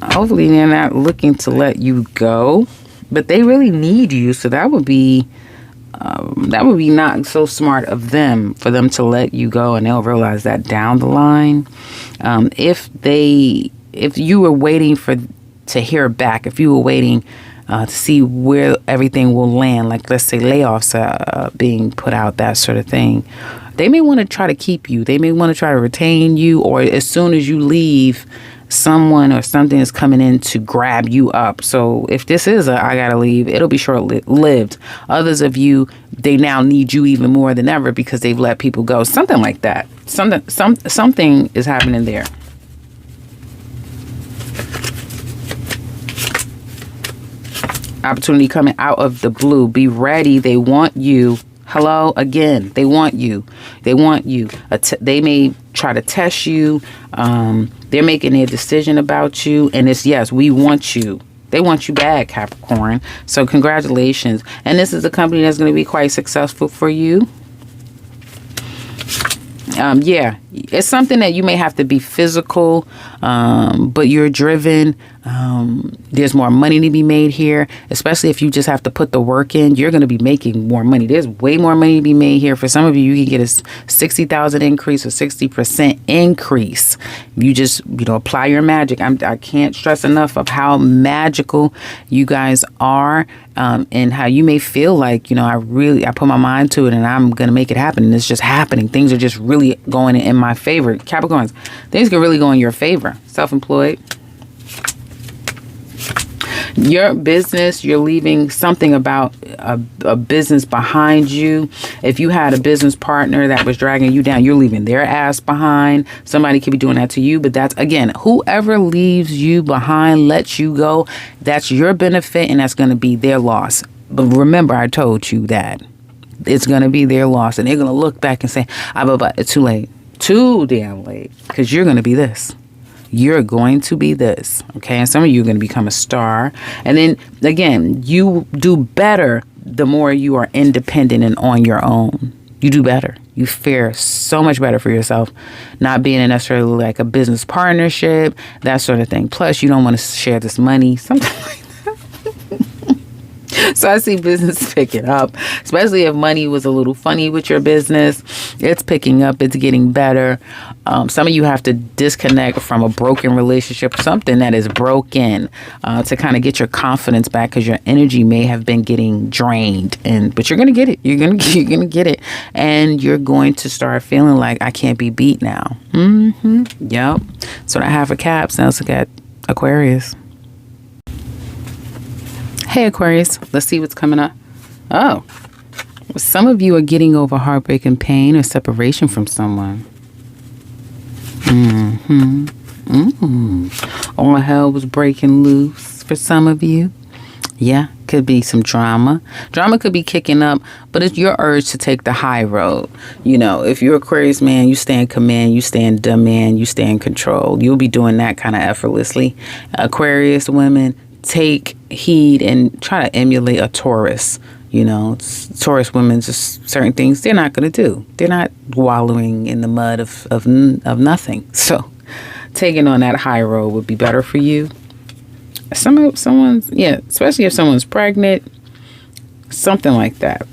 Hopefully they're not looking to let you go, but they really need you. So that would be not so smart of them for them to let you go, and they'll realize that down the line. If you were waiting to hear back, if you were waiting to see where everything will land, like let's say layoffs being put out, that sort of thing, they may want to try to keep you. They may want to try to retain you, or as soon as you leave, someone or something is coming in to grab you up. So if this is I gotta leave, it'll be short-lived. Others of you, they now need you even more than ever because they've let people go. Something like that. Something is happening there. Opportunity coming out of the blue. Be ready. They want you. Hello again. They want you. They want you. They may try to test you. They're making their decision about you. And it's yes, we want you. They want you back, Capricorn. So congratulations. And this is a company that's going to be quite successful for you. Yeah, it's something that you may have to be physical, but you're driven. There's more money to be made here, especially if you just have to put the work in. You're going to be making more money. There's way more money to be made here. For some of you, you can get a 60,000 increase or 60% increase. You just, apply your magic. I can't stress enough of how magical you guys are, and how you may feel like, I put my mind to it and I'm going to make it happen. And it's just happening. Things are just really going in my favor. Capricorns, things can really go in your favor. Self-employed. Your business, you're leaving something about a business behind you. If you had a business partner that was dragging you down, you're leaving their ass behind. Somebody could be doing that to you, but that's, again, whoever leaves you behind, lets you go, that's your benefit and that's going to be their loss. But remember, I told you that it's going to be their loss, and they're going to look back and say, but it's too late. Too damn late, because you're going to be this. You're going to be this, okay? And some of you are going to become a star. And then, again, you do better the more you are independent and on your own. You do better. You fare so much better for yourself, not being in necessarily like a business partnership, that sort of thing. Plus, you don't want to share this money, something like that. So I see business picking up, especially if money was a little funny with your business. It's picking up. It's getting better. Some of you have to disconnect from a broken relationship, something that is broken, to kind of get your confidence back, because your energy may have been getting drained. But you're going to get it. You're going to get it. And you're going to start feeling like, I can't be beat now. Yep. So that half a cap. Now let's look at Aquarius. Hey, Aquarius, let's see what's coming up. Oh, some of you are getting over heartbreak and pain or separation from someone. All hell was breaking loose for some of you. Yeah, could be some drama. Drama could be kicking up, but it's your urge to take the high road. If you're Aquarius man, you stay in command, you stay in demand, you stay in control. You'll be doing that kind of effortlessly. Aquarius women, take heed and try to emulate a Taurus. Taurus women, just certain things they're not going to do. They're not wallowing in the mud of nothing. So taking on that high road would be better for you. Especially if someone's pregnant, something like that.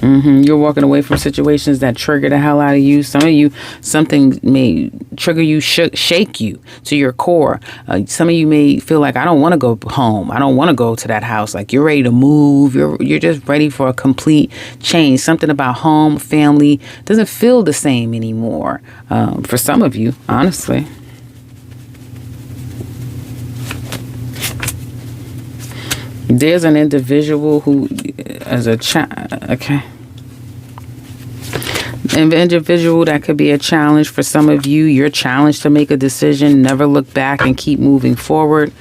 You're walking away from situations that trigger the hell out of you. Some of you, something may trigger you, shake you to your core. Some of you may feel like, I don't want to go home. I don't want to go to that house. Like, you're ready to move. You're just ready for a complete change. Something about home, family doesn't feel the same anymore. For some of you, honestly. There's an individual who, as a okay. An individual that could be a challenge for some of you. You're challenged to make a decision, never look back, and keep moving forward.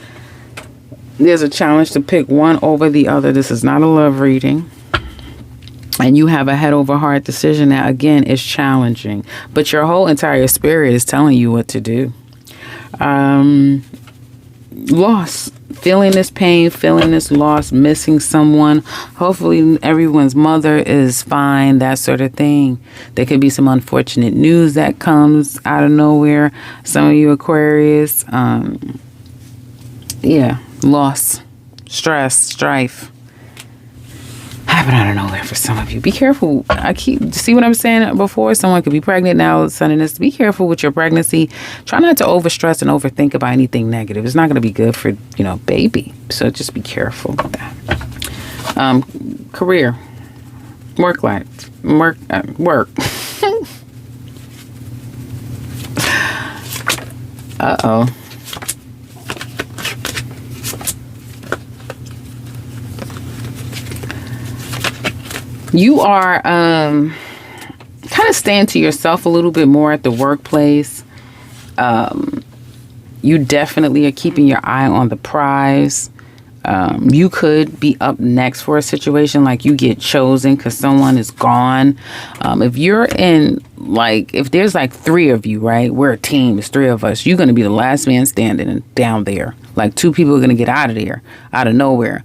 There's a challenge to pick one over the other. This is not a love reading. And you have a head over heart decision that, again, is challenging. But your whole entire spirit is telling you what to do. Loss. Feeling this pain, feeling this loss, missing someone. Hopefully everyone's mother is fine, that sort of thing. There could be some unfortunate news that comes out of nowhere. Some of you Aquarius, loss, stress, strife. Happen out of nowhere for some of you. Be careful. See what I'm saying before? Someone could be pregnant now. All of a sudden, be careful with your pregnancy. Try not to overstress and overthink about anything negative. It's not going to be good for, baby. So just be careful with that. Career, work life, work. Uh-oh. You are kind of staying to yourself a little bit more at the workplace. You definitely are keeping your eye on the prize. You could be up next for a situation, like you get chosen because someone is gone. If you're in, like, if there's like 3 of you, right? We're a team. It's 3 of us. You're going to be the last man standing and down there. Like 2 people are going to get out of there, out of nowhere.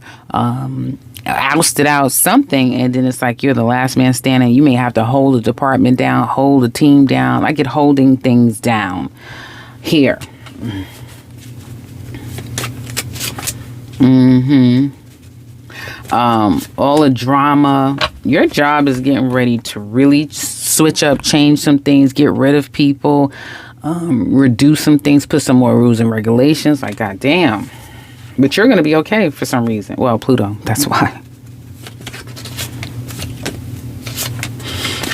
Ousted out something, and then it's like you're the last man standing. You may have to hold a department down, hold a team down. I get holding things down here. All the drama. Your job is getting ready to really switch up, change some things, get rid of people, reduce some things, put some more rules and regulations. Like, goddamn. But you're going to be okay for some reason. Well, Pluto, that's why.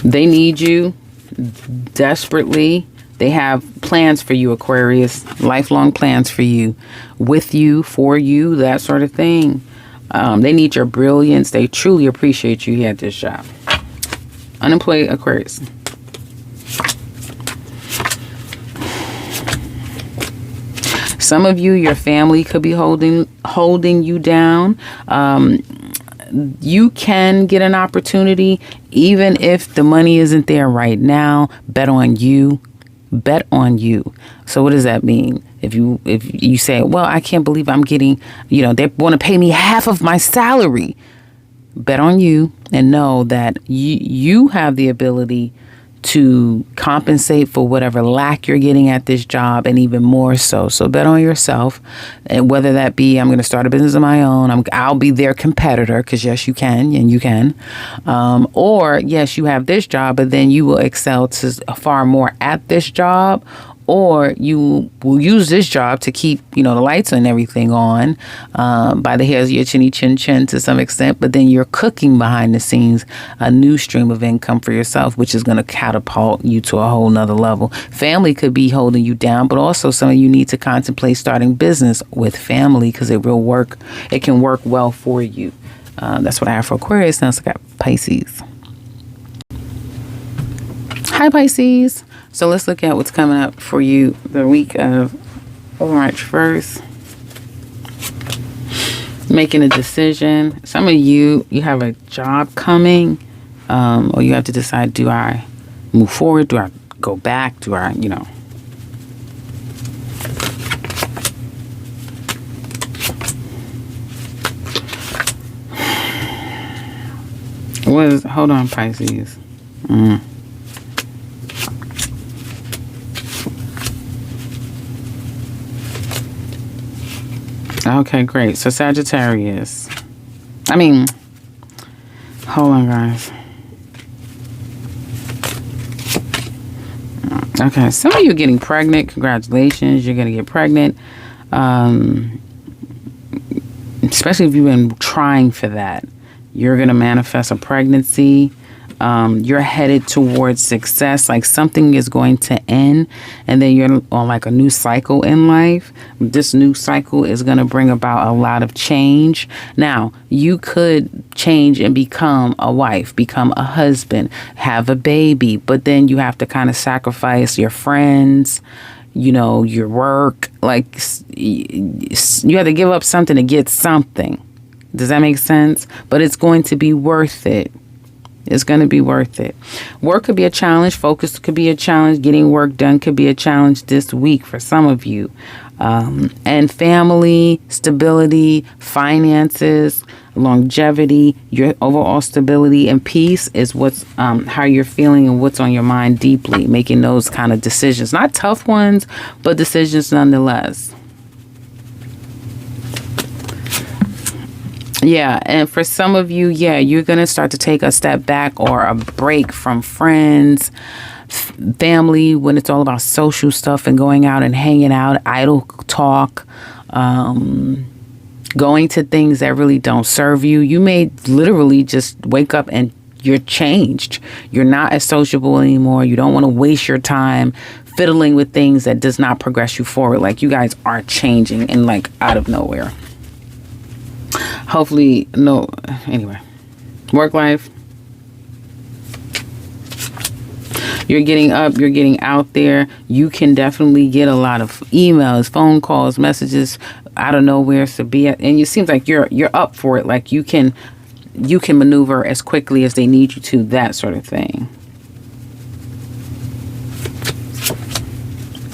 They need you desperately. They have plans for you, Aquarius. Lifelong plans for you, with you, for you, that sort of thing. They need your brilliance. They truly appreciate you here at this job. Unemployed Aquarius. Some of you, your family could be holding you down. You can get an opportunity, even if the money isn't there right now. Bet on you. Bet on you. So what does that mean? If you say, well, I can't believe I'm getting, they want to pay me half of my salary. Bet on you and know that you have the ability to compensate for whatever lack you're getting at this job, and even more so. So bet on yourself, and whether that be, I'm going to start a business of my own. I'll be their competitor, because yes, you can, and you can. Or yes, you have this job, but then you will excel to far more at this job. Or you will use this job to keep, the lights and everything on by the hairs of your chinny chin chin to some extent. But then you're cooking behind the scenes a new stream of income for yourself, which is going to catapult you to a whole nother level. Family could be holding you down, but also some of you need to contemplate starting business with family, because it will work. It can work well for you. That's what I have for Aquarius. Now I got Pisces. Hi, Pisces. So let's look at what's coming up for you the week of March 1st. Making a decision. Some of you have a job coming, or you have to decide, do I move forward? Do I go back? Do I, hold on, Pisces. Okay, great. So Sagittarius. Hold on, guys. Okay, some of you are getting pregnant. Congratulations, you're going to get pregnant. Especially if you've been trying for that. You're going to manifest a pregnancy. You're headed towards success. Like something is going to end, and then you're on like a new cycle in life. This new cycle is going to bring about a lot of change. Now, you could change and become a wife, become a husband, have a baby, but then you have to kind of sacrifice your friends, your work. Like you have to give up something to get something. Does that make sense? But it's going to be worth it. It's going to be worth it. Work could be a challenge. Focus could be a challenge. Getting work done could be a challenge this week for some of you. And family, stability, finances, longevity, your overall stability and peace is what's how you're feeling and what's on your mind deeply. Making those kind of decisions. Not tough ones, but decisions nonetheless. Yeah, and for some of you, you're going to start to take a step back or a break from friends, family, when it's all about social stuff and going out and hanging out, idle talk, going to things that really don't serve you. You may literally just wake up and you're changed. You're not as sociable anymore. You don't want to waste your time fiddling with things that does not progress you forward. Like you guys are changing and like out of nowhere. Hopefully, no. Anyway, work life. You're getting up, you're getting out there. You can definitely get a lot of emails, phone calls, messages out of nowhere. So and it seems like you're up for it. Like you can maneuver as quickly as they need you to, that sort of thing.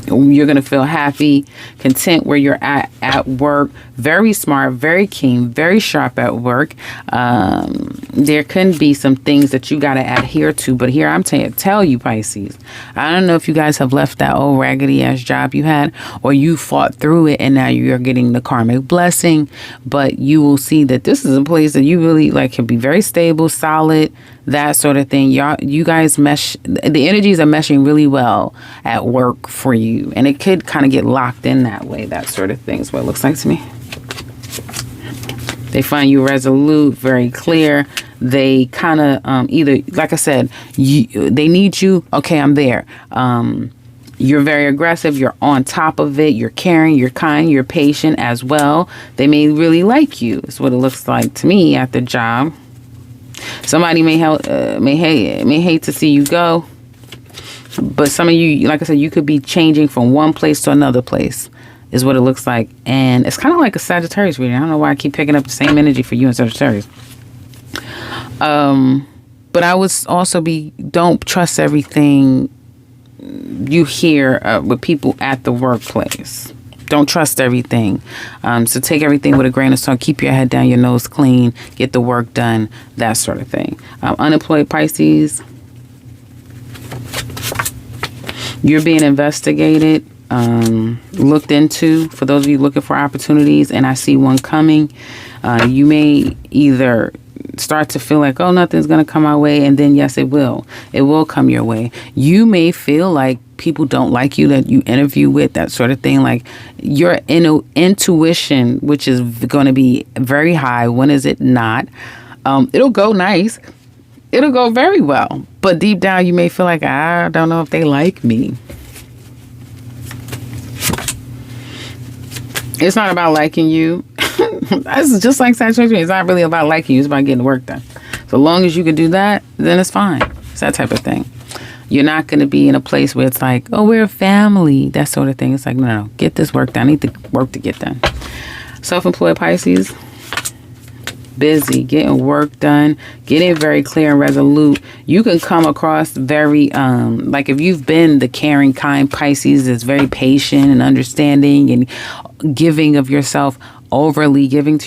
You're going to feel happy, content where you're at work. Very smart, very keen, very sharp at work. There can be some things that you got to adhere to. But here I'm tell you, Pisces, I don't know if you guys have left that old raggedy ass job you had, or you fought through it and now you're getting the karmic blessing. But you will see that this is a place that you really like, can be very stable, solid, that sort of thing. You guys mesh, the energies are meshing really well at work for you. And it could kind of get locked in that way. That sort of thing is what it looks like to me. They find you resolute, very clear. They kind of either, like I said, they need you. Okay, I'm there. You're very aggressive. You're on top of it. You're caring. You're kind. You're patient as well. They may really like you. Is what it looks like to me at the job. Somebody may hate to see you go, but some of you, like I said, you could be changing from one place to another place, is what it looks like. And it's kind of like a Sagittarius reading. I don't know why I keep picking up the same energy for you and Sagittarius. But I would also don't trust everything you hear with people at the workplace. Don't trust everything. So take everything with a grain of salt. Keep your head down, your nose clean. Get the work done. That sort of thing. Unemployed Pisces. You're being investigated, looked into. For those of you looking for opportunities, and I see one coming. You may either start to feel like, oh, nothing's going to come my way. And then, yes, it will. It will come your way. You may feel like people don't like you that you interview with, that sort of thing. Like your intuition, which is going to be very high. When is it not? It'll go nice. It'll go very well. But deep down, you may feel like, I don't know if they like me. It's not about liking you. That's just like Sagittarius. It's not really about liking you. It's about getting the work done. So long as you can do that, then it's fine. It's that type of thing. You're not going to be in a place where it's like, oh, we're a family, that sort of thing. It's like, no, get this work done. I need the work to get done. Self-employed Pisces. Busy, getting work done, getting very clear and resolute. You can come across very, like if you've been the caring, kind Pisces that's very patient and understanding and giving of yourself, overly giving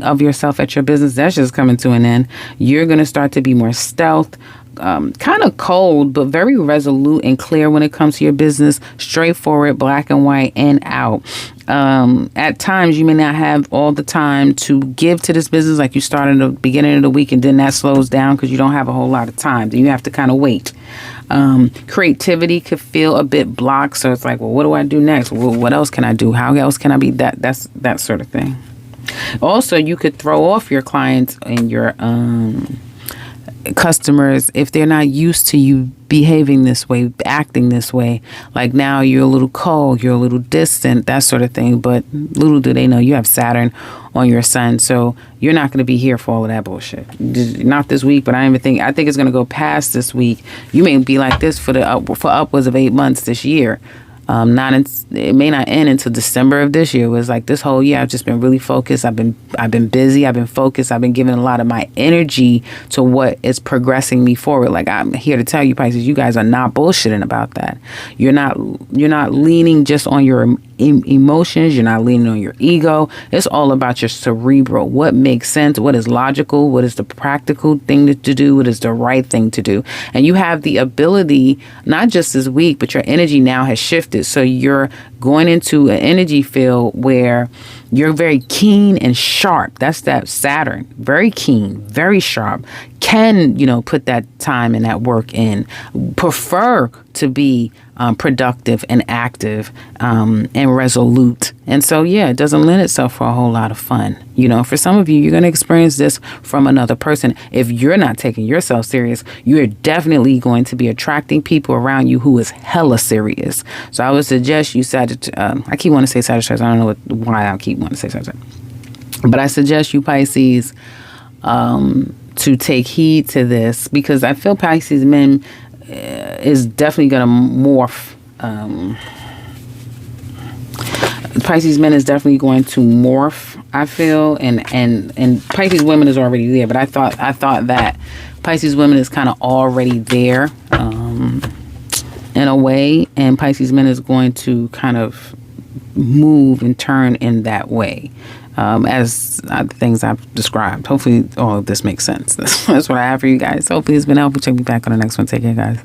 of yourself at your business, that's just coming to an end. You're going to start to be more stealth, kind of cold, but very resolute and clear when it comes to your business, straightforward, black and white, and out. At times, you may not have all the time to give to this business like you started at the beginning of the week, and then that slows down because you don't have a whole lot of time. Then you have to kind of wait. Creativity could feel a bit blocked, so it's like, well, what do I do next? Well, what else can I do? How else can I be that? That's that sort of thing. Also, you could throw off your clients and your customers if they're not used to you behaving this way, acting this way. Like now you're a little cold, you're a little distant, that sort of thing. But little do they know you have Saturn on your sun, so you're not going to be here for all of that bullshit. Not this week, but I think it's going to go past this week. You may be like this for upwards of 8 months this year. It may not end until December of this year. It was like this whole year I've just been really focused. I've been busy. I've been focused. I've been giving a lot of my energy to what is progressing me forward. Like I'm here to tell you, Pisces, you guys are not bullshitting about that. You're not leaning just on your emotions. You're not leaning on your ego. It's all about your cerebral. What makes sense? What is logical? What is the practical thing to do? What is the right thing to do? And you have the ability, not just this week, but your energy now has shifted. So you're going into an energy field where you're very keen and sharp. That's that Saturn. Very keen, very sharp. Can, put that time and that work in. Prefer to be productive and active and resolute. And so, it doesn't lend itself for a whole lot of fun. For some of you, you're going to experience this from another person. If you're not taking yourself serious, you're definitely going to be attracting people around you who is hella serious. So I would suggest you, I keep wanting to say Sagittarius. I don't know why I keep wanting to say Sagittarius. But I suggest you, Pisces, to take heed to this, because I feel Pisces men, is definitely going to morph. Pisces men is definitely going to morph, I feel, and Pisces women is already there, but I thought that Pisces women is kind of already there in a way, and Pisces men is going to kind of move and turn in that way, as the things I've described. Hopefully all of this makes sense. That's what I have for you guys. Hopefully it's been helpful. Check me back on the next one. Take care, guys.